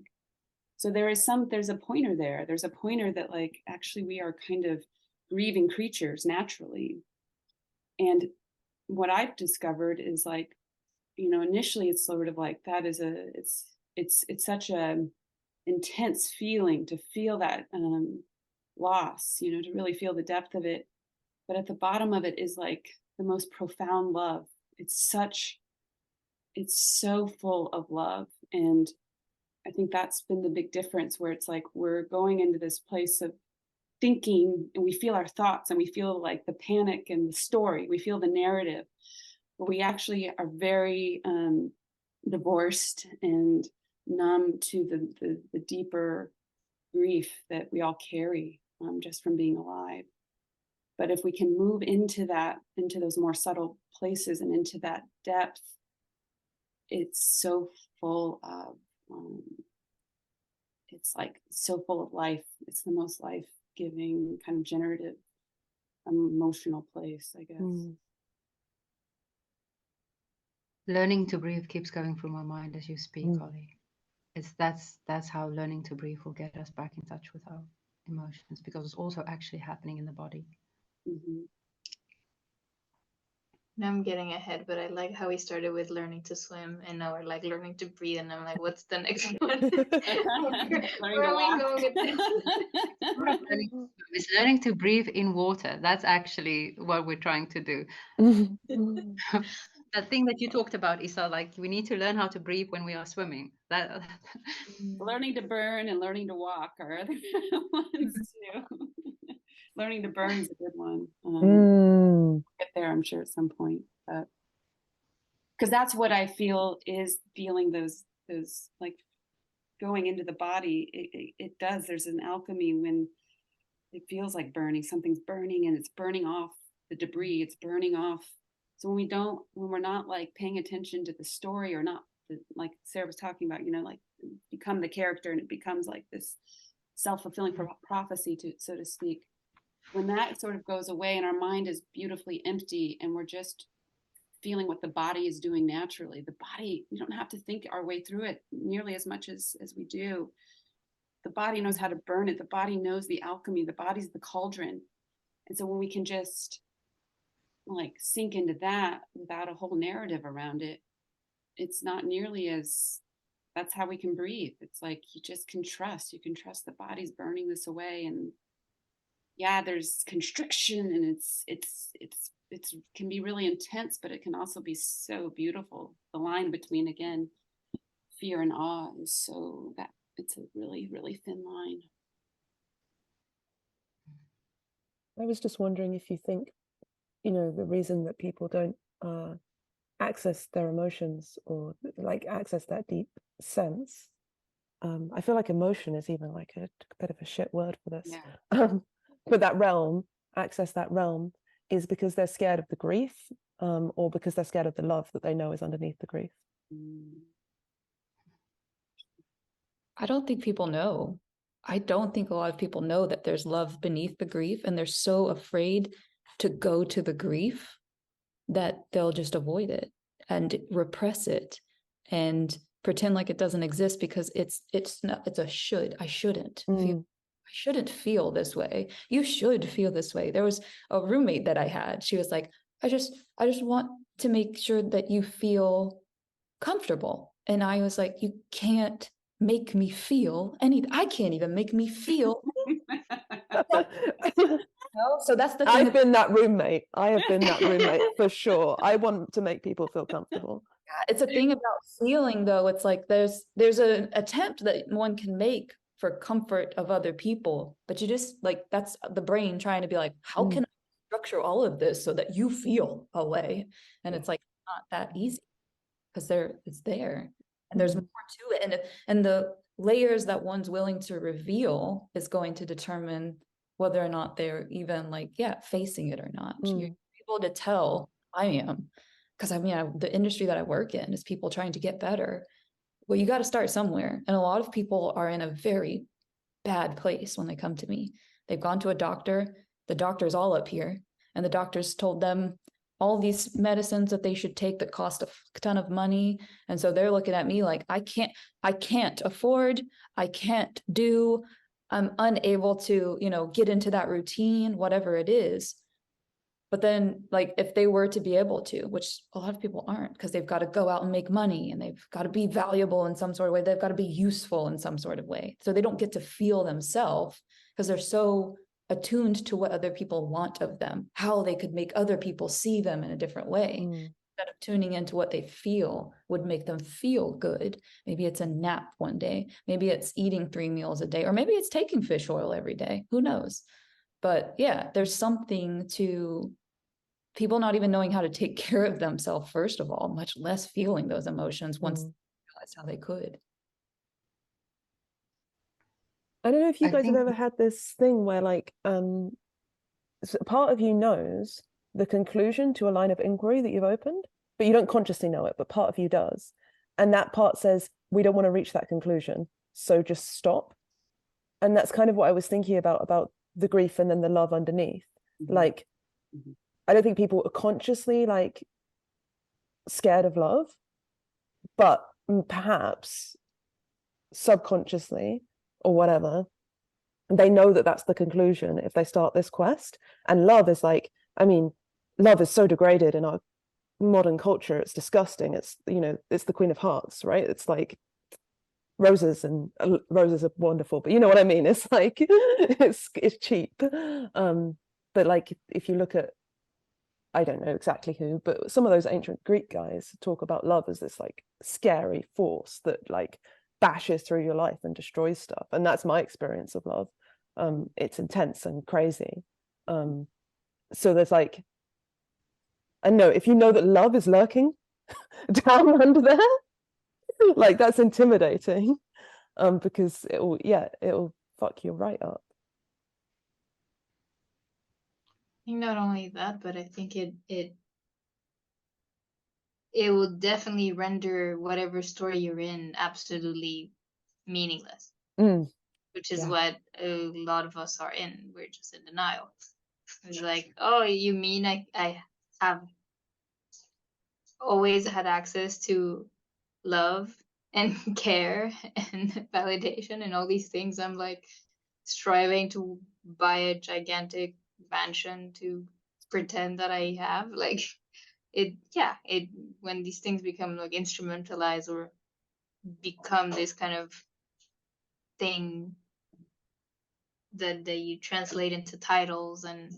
So there's a pointer there. There's a pointer that like, actually we are kind of grieving creatures naturally. And what I've discovered is like, initially it's sort of like that is it's such a intense feeling to feel that loss, to really feel the depth of it. But at the bottom of it is like the most profound love. It's so full of love. And I think that's been the big difference, where it's like we're going into this place of thinking, and we feel our thoughts, and we feel like the panic and the story, we feel the narrative, but we actually are very divorced and numb to the deeper grief that we all carry just from being alive. But if we can move into those more subtle places and into that depth, it's so full of it's like so full of life. It's the most life-giving, kind of generative, emotional place, I guess.
Learning to breathe keeps going through my mind as you speak, Holly. That's how learning to breathe will get us back in touch with our emotions, because it's also actually happening in the body.
Now I'm getting ahead, but I like how we started with learning to swim, and now we're like learning to breathe, and I'm like, what's the next one? Where are we going with this?
It's learning to breathe in water. That's actually what we're trying to do. That thing that you talked about, Isa, like we need to learn how to breathe when we are swimming. That
learning to burn and learning to walk are other ones too. Learning to burn is a good one. We'll get there, I'm sure, at some point. Because that's what I feel is feeling those like going into the body. It does. There's an alchemy when it feels like burning. Something's burning and it's burning off the debris. It's burning off. So when we're not like paying attention to the story, or not, like Sarah was talking about, like become the character, and it becomes like this self-fulfilling prophecy, so to speak. When that sort of goes away and our mind is beautifully empty and we're just feeling what the body is doing naturally, the body, we don't have to think our way through it nearly as much as we do. The body knows how to burn it. The body knows the alchemy. The body's the cauldron. And so when we can just like sink into that without a whole narrative around it, it's not nearly as, that's how we can breathe. It's like you just can trust. You can trust the body's burning this away. And yeah, there's constriction, and it's can be really intense, but it can also be so beautiful. The line between, again, fear and awe is so that it's a really, really thin line.
I was just wondering if you think, the reason that people don't access their emotions, or like access that deep sense. I feel like emotion is even like a bit of a shit word for this.
Yeah.
But that realm, access that realm, is because they're scared of the grief, or because they're scared of the love that they know is underneath the grief.
I don't think people know. I don't think a lot of people know that there's love beneath the grief, and they're so afraid to go to the grief that they'll just avoid it and repress it and pretend like it doesn't exist, because it's a should. I shouldn't feel. I shouldn't feel this way. You should feel this way. There was a roommate that I had. She was like, I just want to make sure that you feel comfortable. And I was like, you can't make me feel anything. I can't even make me feel. So that's the thing.
I've been that roommate. I have been that roommate for sure. I want to make people feel comfortable.
It's a thing about feeling, though. It's like there's an attempt that one can make for comfort of other people, but you just like, that's the brain trying to be like, how can I structure all of this so that you feel a way? And it's like not that easy, because it's there, and there's more to it, and the layers that one's willing to reveal is going to determine whether or not they're even like facing it or not. You're able to tell. I am, because the industry that I work in is people trying to get better. Well, you got to start somewhere. And a lot of people are in a very bad place when they come to me. They've gone to a doctor. The doctor's all up here. And the doctor's told them all these medicines that they should take that cost a ton of money. And so they're looking at me like, I can't afford, I can't do, I'm unable to, get into that routine, whatever it is. But then, like, if they were to be able to, which a lot of people aren't, because they've got to go out and make money, and they've got to be valuable in some sort of way. They've got to be useful in some sort of way. So they don't get to feel themselves, because they're so attuned to what other people want of them, how they could make other people see them in a different way. Instead of tuning into what they feel would make them feel good. Maybe it's a nap one day. Maybe it's eating 3 meals a day, or maybe it's taking fish oil every day. Who knows? But yeah, there's something to people not even knowing how to take care of themselves, first of all, much less feeling those emotions once they realized how they could.
I don't know if you
I
guys have
think
ever had this thing where like part of you knows the conclusion to a line of inquiry that you've opened, but you don't consciously know it, but part of you does. And that part says, we don't want to reach that conclusion, so just stop. And that's kind of what I was thinking about the grief and then the love underneath. Like, I don't think people are consciously like scared of love, but perhaps subconsciously or whatever, they know that that's the conclusion if they start this quest. And love is like, I mean, love is so degraded in our modern culture. It's disgusting. It's, you know, it's the Queen of Hearts, right? It's like roses, and roses are wonderful, but you know what I mean? It's like it's cheap. But like if you look at, I don't know exactly who, but some of those ancient Greek guys talk about love as this like scary force that like bashes through your life and destroys stuff. And that's my experience of love. It's intense and crazy. So there's like, I know if you know that love is lurking down under there, like that's intimidating. Because it'll fuck you right up.
I think not only that, but I think it will definitely render whatever story you're in absolutely meaningless, which is what a lot of us are in. We're just in denial. It's like, oh, you mean I have always had access to love and care and validation and all these things? I'm like striving to buy a gigantic mansion to pretend that I have. Like it when these things become like instrumentalized or become this kind of thing that you translate into titles and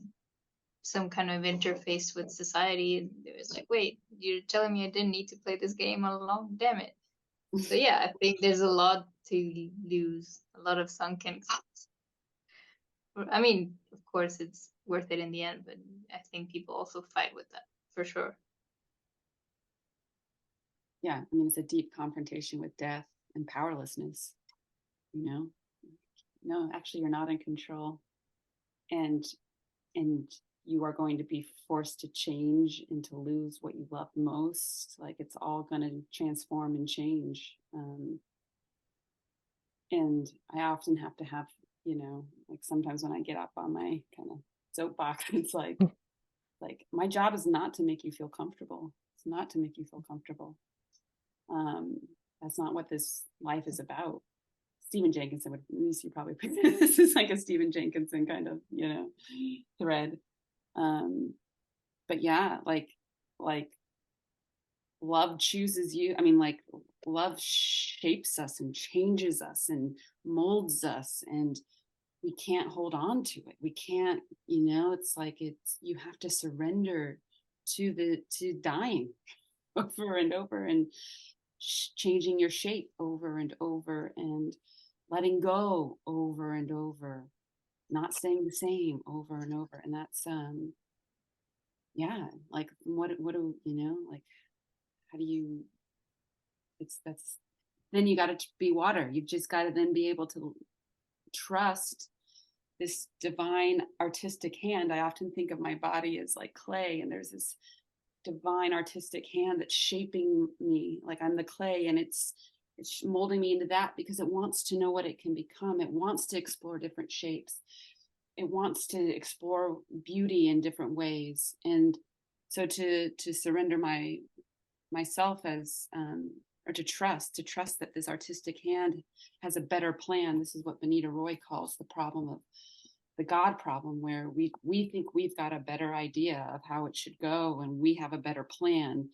some kind of interface with society, it was like, wait, you're telling me I didn't need to play this game all along? Damn it. So yeah, I think there's a lot to lose, a lot of sunken costs. I mean, of course, it's worth it in the end, but I think people also fight with that for sure.
Yeah, I mean, it's a deep confrontation with death and powerlessness. You know, no, actually, you're not in control, and you are going to be forced to change and to lose what you love most. Like it's all going to transform and change. And I often have to have, you know, like sometimes when I get up on my kind of soapbox, it's like my job is not to make you feel comfortable. It's not to make you feel comfortable. That's not what this life is about. Stephen Jenkinson would, at least you probably put this is like a Stephen Jenkinson kind of, you know, thread. But yeah, like love chooses you. I mean, like love shapes us and changes us and molds us, and we can't hold on to it. We can't, you know, it's like you have to surrender to dying over and over and changing your shape over and over and letting go over and over, not staying the same over and over. And that's yeah, like what do you know, like how do you, that's then you got to be water. You've just got to then be able to trust this divine artistic hand. I often think of my body as like clay, and there's this divine artistic hand that's shaping me like I'm the clay, and it's molding me into that because it wants to know what it can become. It wants to explore different shapes. It wants to explore beauty in different ways. And so to surrender myself as or to trust that this artistic hand has a better plan. This is what Benita Roy calls the problem of the God problem, where we think we've got a better idea of how it should go and we have a better plan.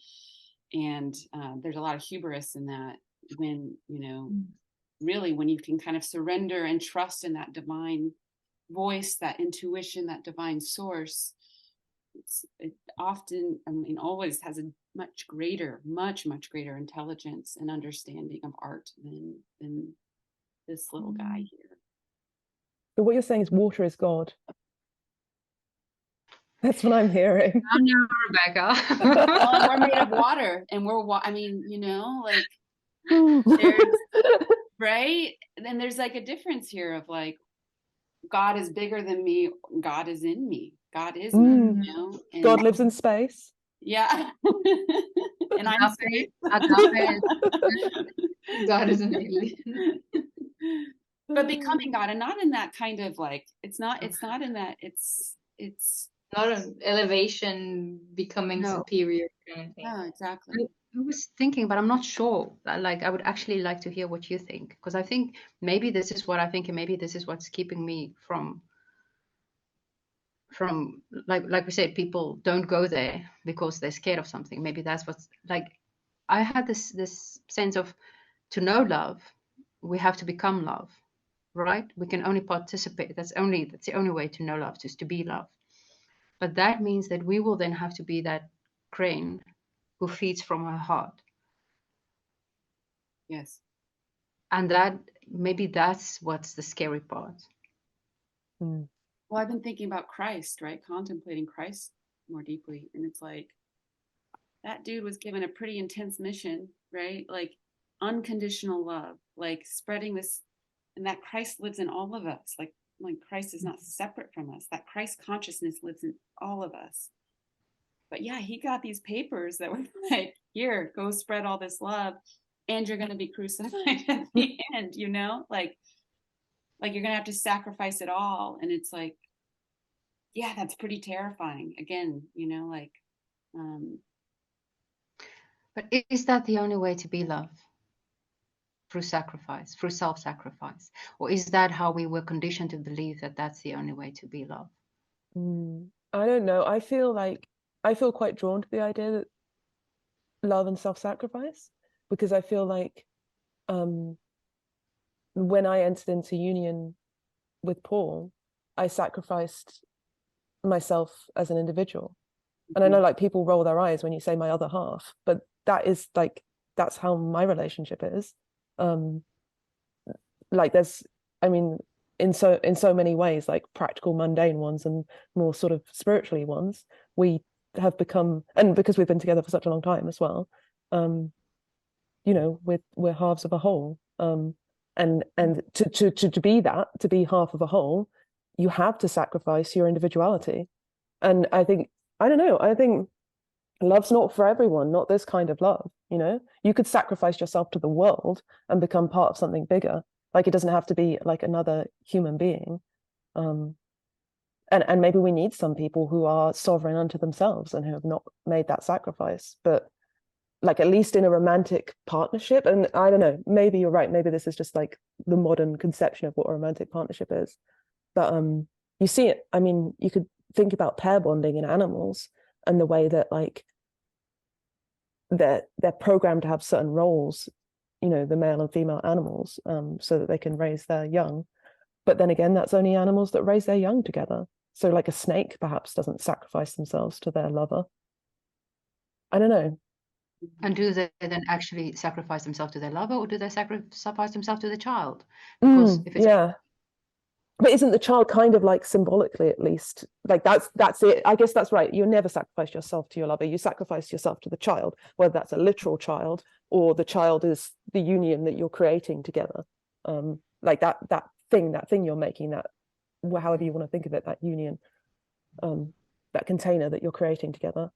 And there's a lot of hubris in that, when, you know, really when you can kind of surrender and trust in that divine voice, that intuition, that divine source, it often, I mean, always has a much greater intelligence and understanding of art than this little guy here.
So what you're saying is water is God. That's what I'm hearing.
I'm your Rebecca.
Well, and we're made of water, and I mean, you know, like there's right, and there's like a difference here of like God is bigger than me, God is in me, God is me, you know, and
God lives in space.
yeah. And I'm
Agape,
space.
God is an alien.
But becoming God, and not in that kind of like, it's not in that, it's
Not an elevation, becoming
No.
superior kind of thing.
yeah, exactly.
I was thinking, but I'm not sure. Like, I would actually like to hear what you think, because I think maybe this is what I think, and maybe this is what's keeping me from like we said, people don't go there because they're scared of something. Maybe that's what's like. I had this sense of, to know love, we have to become love, right? We can only participate. That's the only way to know love, is to be love. But that means that we will then have to be that crane who feeds from her heart.
Yes.
And that maybe that's what's the scary part.
Mm.
Well, I've been thinking about Christ, right? Contemplating Christ more deeply. And it's like, that dude was given a pretty intense mission, right? Like unconditional love, like spreading this, and that Christ lives in all of us. Like Christ is not separate from us. That Christ consciousness lives in all of us. But yeah, he got these papers that were like, here, go spread all this love, and you're going to be crucified at the end, you know? Like you're going to have to sacrifice it all. And it's like, yeah, that's pretty terrifying. Again, you know, like,
But is that the only way to be love? Through sacrifice, through self-sacrifice? Or is that how we were conditioned to believe that that's the only way to be love?
I don't know. I feel quite drawn to the idea that love and self-sacrifice, because I feel like when I entered into union with Paul, I sacrificed myself as an individual. And I know like people roll their eyes when you say my other half, but that is like, that's how my relationship is. Like there's, I mean, in so many ways, like practical, mundane ones and more sort of spiritually ones, we have become, and because we've been together for such a long time as well, you know, we're halves of a whole. And to be that, to be half of a whole, you have to sacrifice your individuality. And I think, I don't know, I think love's not for everyone, not this kind of love, you know? You could sacrifice yourself to the world and become part of something bigger. Like it doesn't have to be like another human being. And maybe we need some people who are sovereign unto themselves and who have not made that sacrifice. But like at least in a romantic partnership, and I don't know, maybe you're right, maybe this is just like the modern conception of what a romantic partnership is. But you see it, I mean, you could think about pair bonding in animals and the way that like they're programmed to have certain roles, you know, the male and female animals, so that they can raise their young. But then again, that's only animals that raise their young together. So like a snake perhaps doesn't sacrifice themselves to their lover. I don't know.
And do they then actually sacrifice themselves to their lover, or do they sacrifice themselves to the child? Because if it's
yeah. But isn't the child kind of like symbolically, at least, like that's it? I guess that's right. You never sacrifice yourself to your lover. You sacrifice yourself to the child, whether that's a literal child or the child is the union that you're creating together. Like that thing you're making, that however you want to think of it, that union, that container that you're creating together.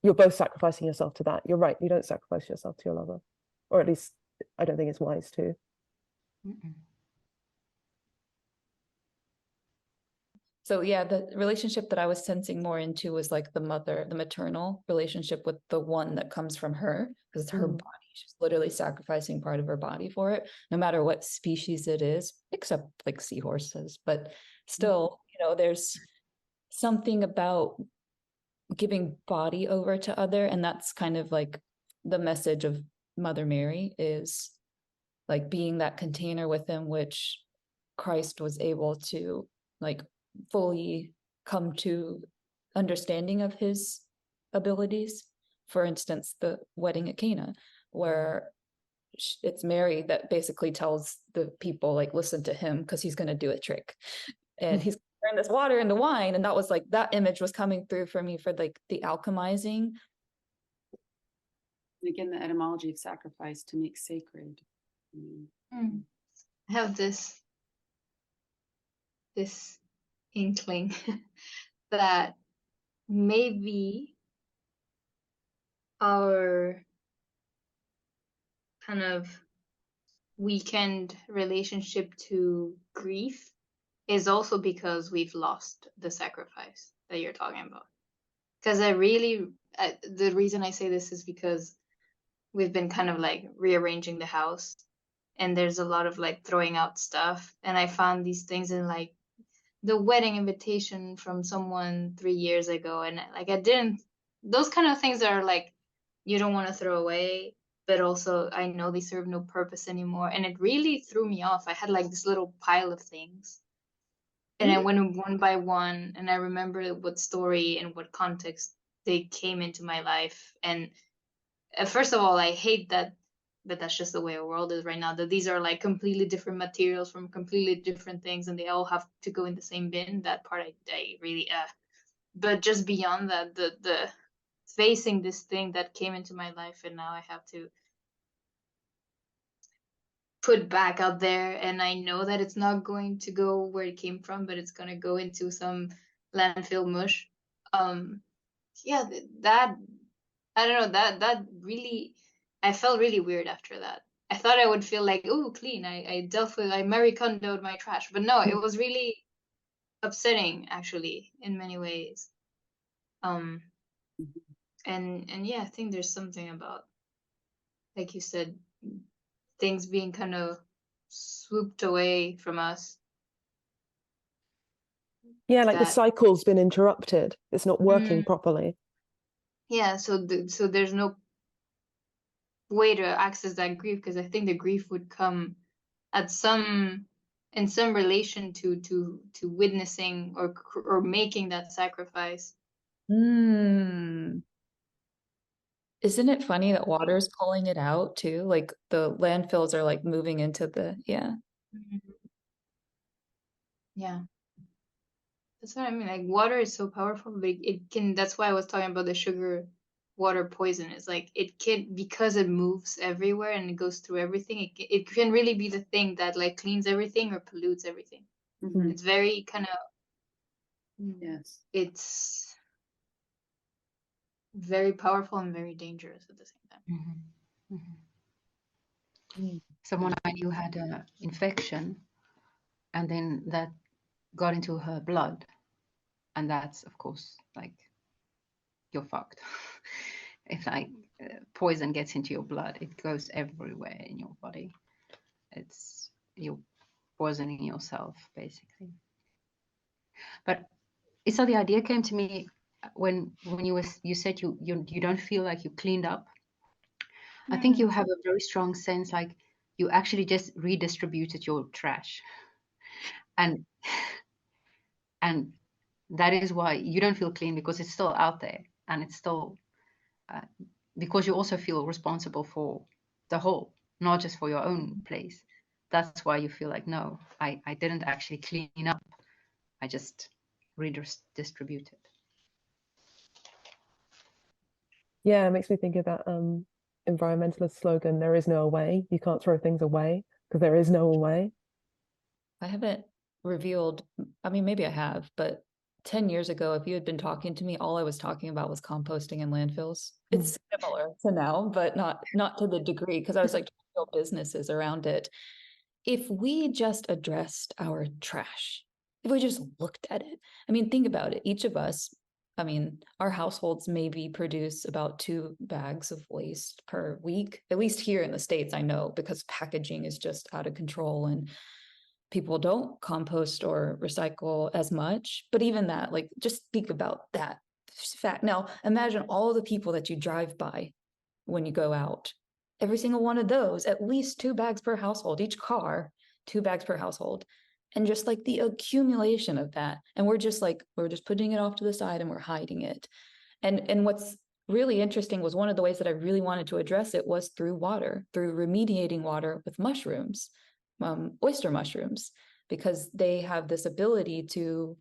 You're both sacrificing yourself to that. You're right. You don't sacrifice yourself to your lover, or at least I don't think it's wise to.
So yeah, the relationship that I was sensing more into was like the maternal relationship with the one that comes from her, because it's her body. She's literally sacrificing part of her body for it, no matter what species it is, except like seahorses. But still, you know, there's something about giving body over to other, and that's kind of like the message of Mother Mary, is like being that container within which Christ was able to like fully come to understanding of his abilities. For instance, the wedding at Cana, where it's Mary that basically tells the people, like, listen to him because he's going to do a trick, and he's turn this water into wine. And that was like, that image was coming through for me for like the alchemizing.
Again, the etymology of sacrifice, to make sacred.
I have this inkling that maybe our kind of weakened relationship to grief is also because we've lost the sacrifice that you're talking about. Because the reason I say this is because we've been kind of like rearranging the house, and there's a lot of like throwing out stuff, and I found these things in like the wedding invitation from someone 3 years ago, and like those kind of things are like you don't want to throw away, but also I know they serve no purpose anymore, and it really threw me off. I had like this little pile of things, and I went one by one, and I remember what story and what context they came into my life. And first of all, I hate that, but that's just the way our world is right now, that these are like completely different materials from completely different things, and they all have to go in the same bin. That part I really but just beyond that, the facing this thing that came into my life, and now I have to put back out there, and I know that it's not going to go where it came from, but it's going to go into some landfill mush. Yeah, that I don't know, that really, I felt really weird after that. I thought I would feel like, oh, clean, I Marie Kondoed my trash, but no, it was really upsetting actually in many ways. And yeah, I think there's something about, like you said, things being kind of swooped away from us.
Yeah, like the cycle's been interrupted. It's not working properly.
Yeah, so there's no way to access that grief, because I think the grief would come in some relation to witnessing or making that sacrifice.
Isn't it funny that water's pulling it out too? Like the landfills are like moving into the, yeah.
Yeah. That's what I mean. Like water is so powerful, but it can, that's why I was talking about the sugar water poison. It's like it can, because it moves everywhere and it goes through everything, it can really be the thing that like cleans everything or pollutes everything. It's very kind of,
yes,
it's very powerful and very dangerous at the same time.
Someone I knew had an infection, and then that got into her blood, and that's of course like you're fucked. If like poison gets into your blood, it goes everywhere in your body. You're poisoning yourself basically. But so the idea came to me when you said you don't feel like you cleaned up. I think you have a very strong sense like you actually just redistributed your trash, and that is why you don't feel clean, because it's still out there, and it's still because you also feel responsible for the whole, not just for your own place. That's why you feel like, no, I didn't actually clean up, I just redistributed.
Yeah, it makes me think of that environmentalist slogan, there is no away. You can't throw things away because there is no away.
I haven't revealed, I mean, maybe I have, but 10 years ago, if you had been talking to me, all I was talking about was composting and landfills. It's similar to now, but not to the degree, because I was like trying to build businesses around it. If we just addressed our trash, if we just looked at it, I mean, think about it. Each of us, I mean, our households maybe produce about 2 bags of waste per week, at least here in the States, I know, because packaging is just out of control and people don't compost or recycle as much. But even that, like, just think about that fact. Now, imagine all the people that you drive by when you go out. Every single one of those, at least 2 bags per household, each car, 2 bags per household. And just like the accumulation of that. And we're just putting it off to the side and we're hiding it. And what's really interesting was one of the ways that I really wanted to address it was through water, through remediating water with mushrooms, oyster mushrooms, because they have this ability to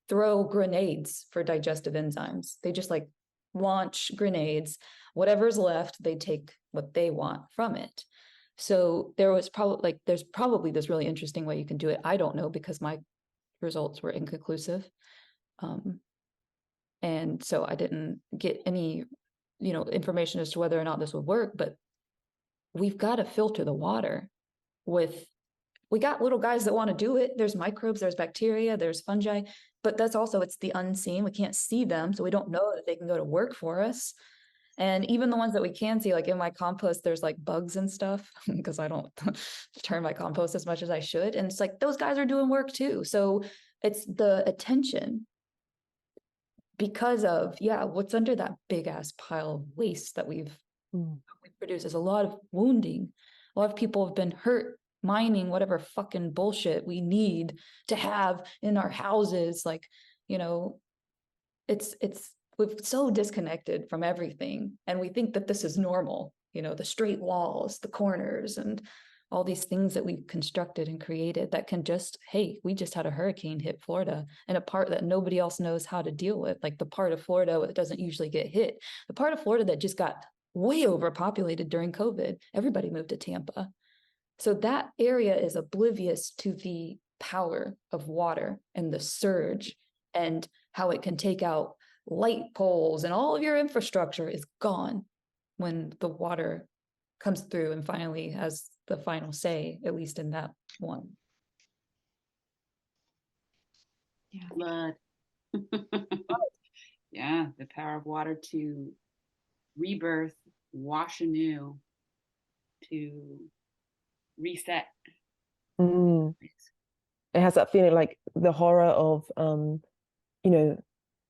throw grenades for digestive enzymes. They just like launch grenades. Whatever's left, they take what they want from it. So there's probably this really interesting way you can do it. I don't know, because my results were inconclusive. And so I didn't get any, information as to whether or not this would work, but we've got to filter the water we got little guys that want to do it. There's microbes, there's bacteria, there's fungi, but it's the unseen. We can't see them, so we don't know that they can go to work for us. And even the ones that we can see, like in my compost, there's like bugs and stuff, because I don't turn my compost as much as I should. And it's like, those guys are doing work too. So it's the attention, because of, what's under that big ass pile of waste that we produce is a lot of wounding. A lot of people have been hurt mining whatever fucking bullshit we need to have in our houses. Like, we've so disconnected from everything, and we think that this is normal, the straight walls, the corners, and all these things that we've constructed and created that can just, hey, we just had a hurricane hit Florida in a part that nobody else knows how to deal with, like the part of Florida that doesn't usually get hit, the part of Florida that just got way overpopulated during COVID. Everybody moved to Tampa. So that area is oblivious to the power of water and the surge, and how it can take out light poles, and all of your infrastructure is gone when the water comes through and finally has the final say, at least in that one.
Yeah. Blood. Yeah, the power of water to rebirth, wash anew, to reset.
It has that feeling, like the horror of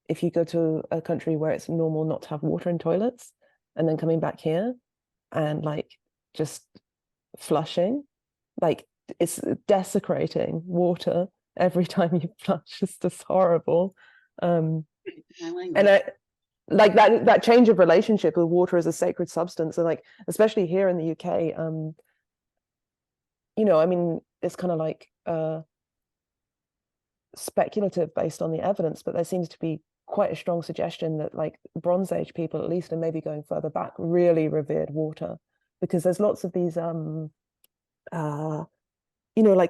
if you go to a country where it's normal not to have water in toilets, and then coming back here and like just flushing, like it's desecrating water every time you flush. It's just horrible. And I like that change of relationship with water as a sacred substance, and like especially here in the UK, I mean, it's kind of like speculative based on the evidence, but there seems to be quite a strong suggestion that like Bronze Age people, at least, and maybe going further back, really revered water, because there's lots of these like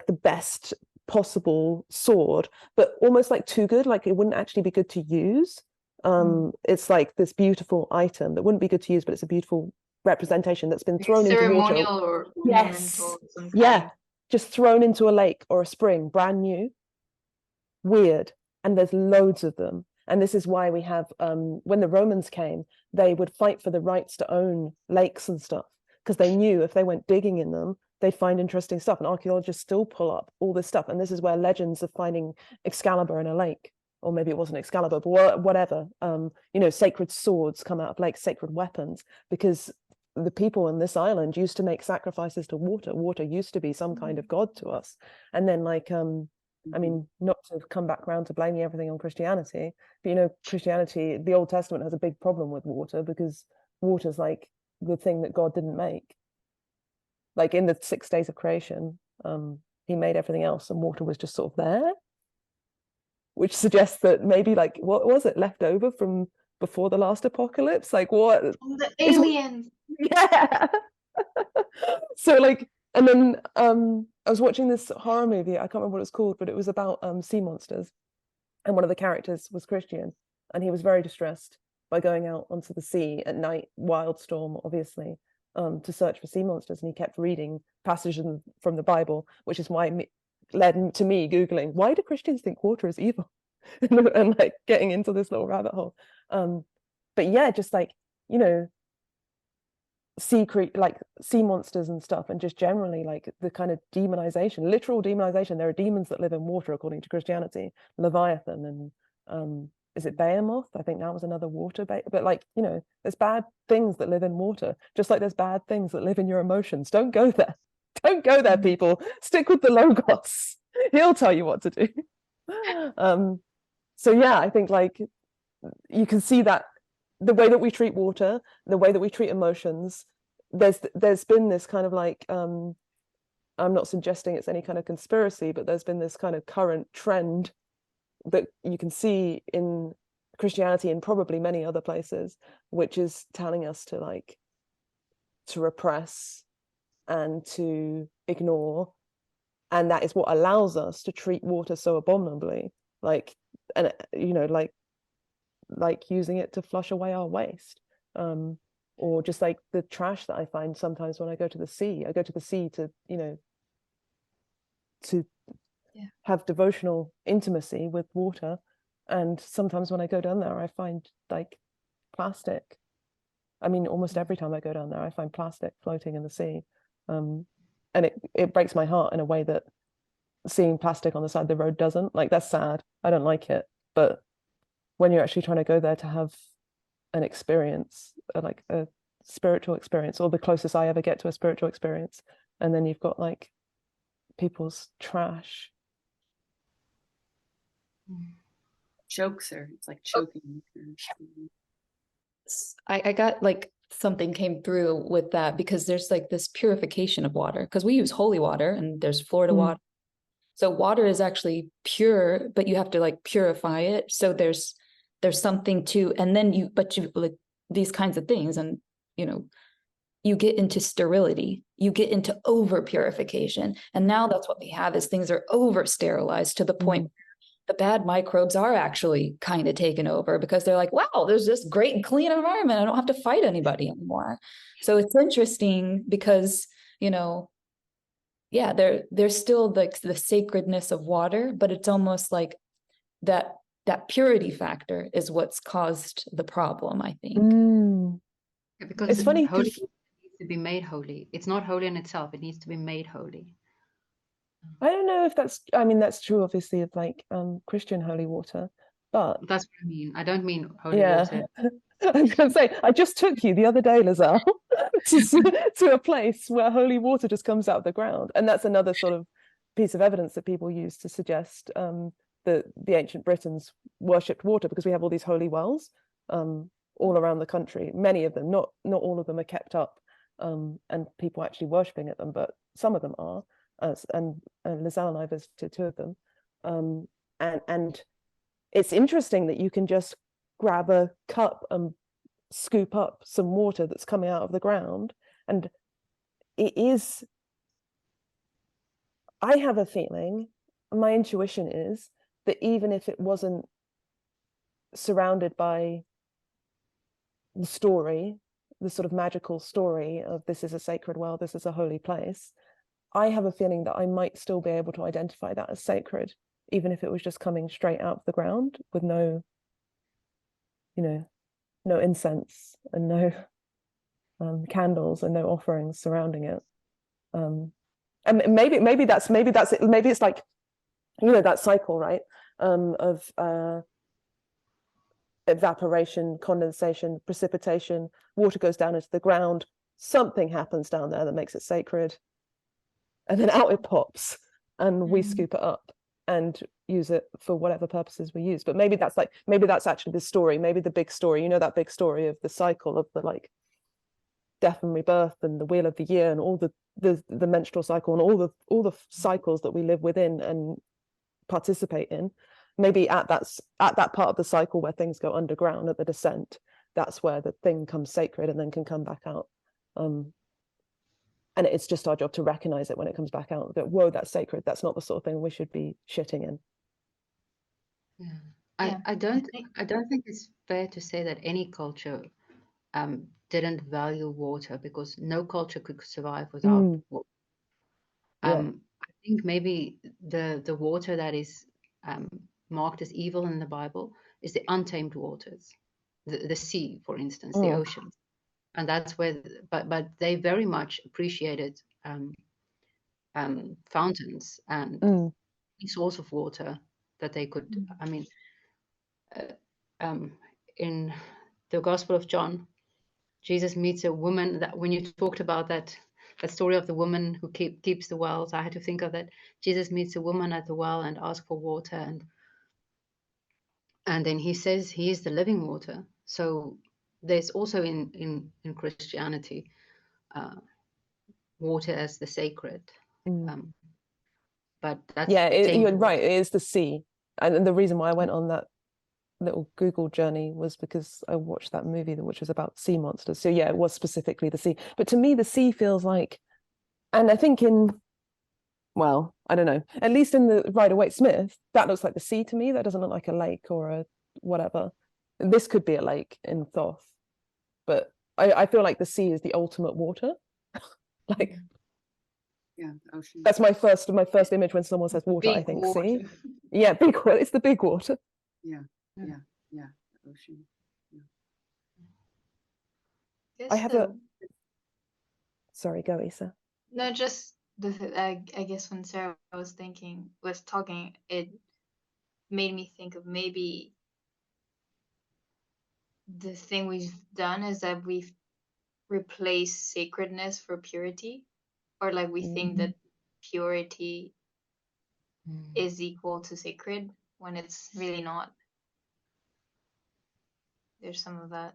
the best possible sword, but almost like too good, like it wouldn't actually be good to use. It's like this beautiful item that wouldn't be good to use, but it's a beautiful representation that's been thrown into water.
Or
yes,
kind.
Just thrown into a lake or a spring, brand new, weird, and there's loads of them. And this is why we have when the Romans came, they would fight for the rights to own lakes and stuff, because they knew if they went digging in them, they'd find interesting stuff, and archaeologists still pull up all this stuff. And this is where legends of finding Excalibur in a lake, or maybe it wasn't Excalibur, but whatever, sacred swords come out of lakes, sacred weapons, because the people in this island used to make sacrifices to water. Water used to be some kind of god to us. And then like I mean, not to come back around to blaming everything on Christianity, but Christianity, the Old Testament has a big problem with water, because water's like the thing that God didn't make. Like in the 6 days of creation, he made everything else, and water was just sort of there, which suggests that maybe like, what was it, left over from before the last apocalypse? Like what?
The aliens.
Yeah. So like, and then I was watching this horror movie, I can't remember what it's called, but it was about sea monsters, and one of the characters was Christian, and he was very distressed by going out onto the sea at night, wild storm obviously, to search for sea monsters, and he kept reading passages from the Bible, which is why led to me googling, why do Christians think water is evil? And like getting into this little rabbit hole. But yeah, just like sea monsters and stuff, and just generally like the kind of demonization, literal demonization. There are demons that live in water according to Christianity, Leviathan, and is it Behemoth? I think that was another water but like there's bad things that live in water, just like there's bad things that live in your emotions. Don't go there. Don't go there, people. Stick with the Logos. He'll tell you what to do. So yeah, I think like you can see that the way that we treat water, the way that we treat emotions, there's been this kind of like I'm not suggesting it's any kind of conspiracy, but there's been this kind of current trend that you can see in Christianity and probably many other places, which is telling us to like to repress and to ignore, and that is what allows us to treat water so abominably, like, and you know, like using it to flush away our waste, or just like the trash that I find sometimes when I go to the sea. I go to the sea to, you know, to have devotional intimacy with water, and sometimes when I go down there I find like plastic. I mean, almost every time I go down there I find plastic floating in the sea, and it breaks my heart in a way that seeing plastic on the side of the road doesn't. Like, that's sad, I don't like it, but when you're actually trying to go there to have an experience, like a spiritual experience, or the closest I ever get to a spiritual experience, and then you've got like people's trash.
Chokes her. It's like choking her.
I got like something came through with that, because there's like this purification of water, because we use holy water and there's Florida water. So water is actually pure, but you have to like purify it. So there's something to, and then you like these kinds of things, and you know, you get into sterility, you get into over purification. And now that's what we have, is things are over sterilized to the point the bad microbes are actually kind of taken over, because they're like, wow, there's this great and clean environment, I don't have to fight anybody anymore. So it's interesting because, you know, yeah, there's still like the sacredness of water, but it's almost like that purity factor is what's caused the problem, I think.
Yeah, because
it's funny
holy
because
needs to be made holy. It's not holy in itself, it needs to be made holy.
I don't know if that's, I mean, that's true obviously of like Christian holy water, but
That's what I mean. I don't mean holy
yeah.
water.
I was going to say, I just took you the other day, Lizelle, to a place where holy water just comes out of the ground. And that's another sort of piece of evidence that people use to suggest that the ancient Britons worshipped water, because we have all these holy wells all around the country. Many of them, not all of them are kept up, and people actually worshipping at them, but some of them are. And Lizelle and I visited 2 of them. And it's interesting that you can just grab a cup and scoop up some water that's coming out of the ground, and it is, I have a feeling, my intuition is that even if it wasn't surrounded by the story, the sort of magical story of this is a sacred well, this is a holy place, I have a feeling that I might still be able to identify that as sacred, even if it was just coming straight out of the ground with no, you know, no incense and no candles and no offerings surrounding it. And maybe that's it. Maybe it's like, you know, that cycle, right? Of evaporation, condensation, precipitation, water goes down into the ground, something happens down there that makes it sacred, and then out it pops, and we scoop it up and use it for whatever purposes we use. But maybe that's actually the story, maybe the big story, you know, that big story of the cycle of the like death and rebirth and the wheel of the year and all the menstrual cycle and all the cycles that we live within and participate in. Maybe at that part of the cycle where things go underground at the descent, that's where the thing comes sacred and then can come back out. And it's just our job to recognize it when it comes back out, that, whoa, that's sacred, that's not the sort of thing we should be shitting in.
I don't think it's fair to say that any culture didn't value water, because no culture could survive without water. I think maybe the water that is marked as evil in the Bible is the untamed waters, the sea, for instance, the ocean, and that's where. But they very much appreciated fountains and any source of water that they could. I mean, in the Gospel of John, Jesus meets a woman. That when you talked about that story of the woman who keeps the wells, I had to think of that. Jesus meets a woman at the well and asks for water, and then he says he is the living water. So there's also in Christianity water as the sacred. But that's
you're right, it is the sea. And the reason why I went on that little Google journey was because I watched that movie which was about sea monsters. So yeah, it was specifically the sea. But to me, the sea feels like, and I think well, I don't know, at least in the Rider-Waite-Smith, that looks like the sea to me. That doesn't look like a lake or a whatever. This could be a lake in Thoth, but I feel like the sea is the ultimate water. Like,
Yeah, the ocean.
that's my first image when someone says water.
Big
I think
water.
sea. Yeah, big water. It's the big water.
Yeah, the ocean.
I have a. Sorry, go, Isa.
No, just I guess when Sarah was talking, it made me think of maybe the thing we've done is that we've replaced sacredness for purity, or like we think that purity is equal to sacred when it's really not. There's some of that.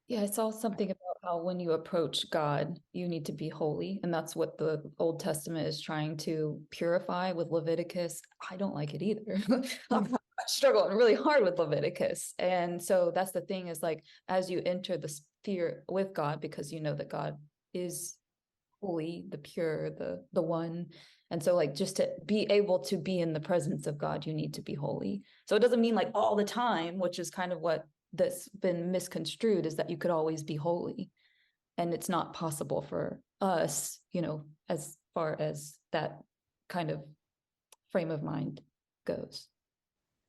Yeah, I saw something about how when you approach God, you need to be holy. And that's what the Old Testament is trying to purify with Leviticus. I don't like it either. I'm struggling really hard with Leviticus. And so that's the thing, is like, as you enter the sphere with God, because you know that God is holy, the pure, the one. And so like, just to be able to be in the presence of God, you need to be holy. So it doesn't mean like all the time, which is kind of what that's been misconstrued, is that you could always be holy, and it's not possible for us, you know, as far as that kind of frame of mind goes.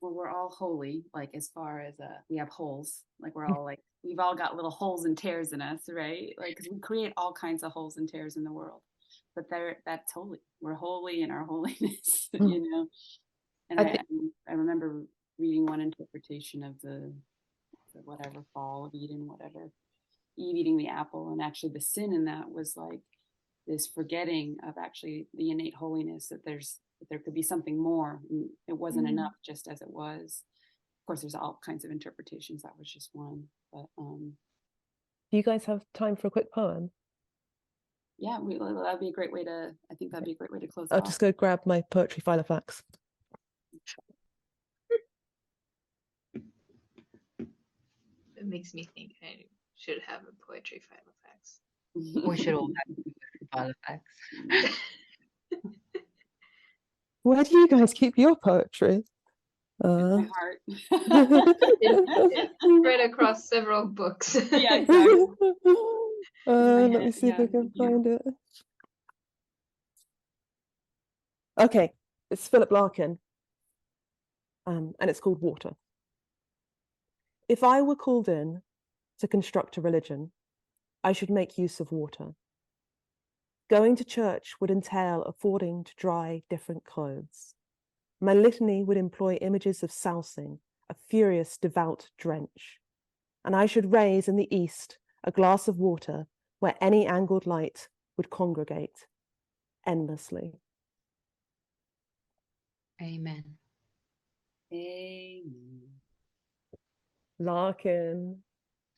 Well, we're all holy, like as far as we have holes, like we're all like, we've all got little holes and tears in us, right? Like, because we create all kinds of holes and tears in the world, but that's holy. We're holy in our holiness, you know. And I remember reading one interpretation of the whatever fall of Eden, whatever, Eve eating the apple, and actually the sin in that was like this forgetting of actually the innate holiness, that there could be something more. It wasn't enough just as it was. Of course, there's all kinds of interpretations. That was just one. But
do you guys have time for a quick poem?
Yeah, that'd be a great way to. I think that'd be a great way to close.
I'll just go grab my poetry file of facts.
It makes me think I should have a poetry file of facts.
We should all have a poetry file of facts.
Where do you guys keep your poetry?
My heart.
It's spread across several books.
Yeah, exactly.
Let me see if I can find it. Okay, it's Philip Larkin, and it's called Water. If I were called in to construct a religion, I should make use of water. Going to church would entail affording to dry different clothes. My litany would employ images of sousing, a furious, devout drench. And I should raise in the east a glass of water where any angled light would congregate endlessly.
Amen.
Amen.
Larkin.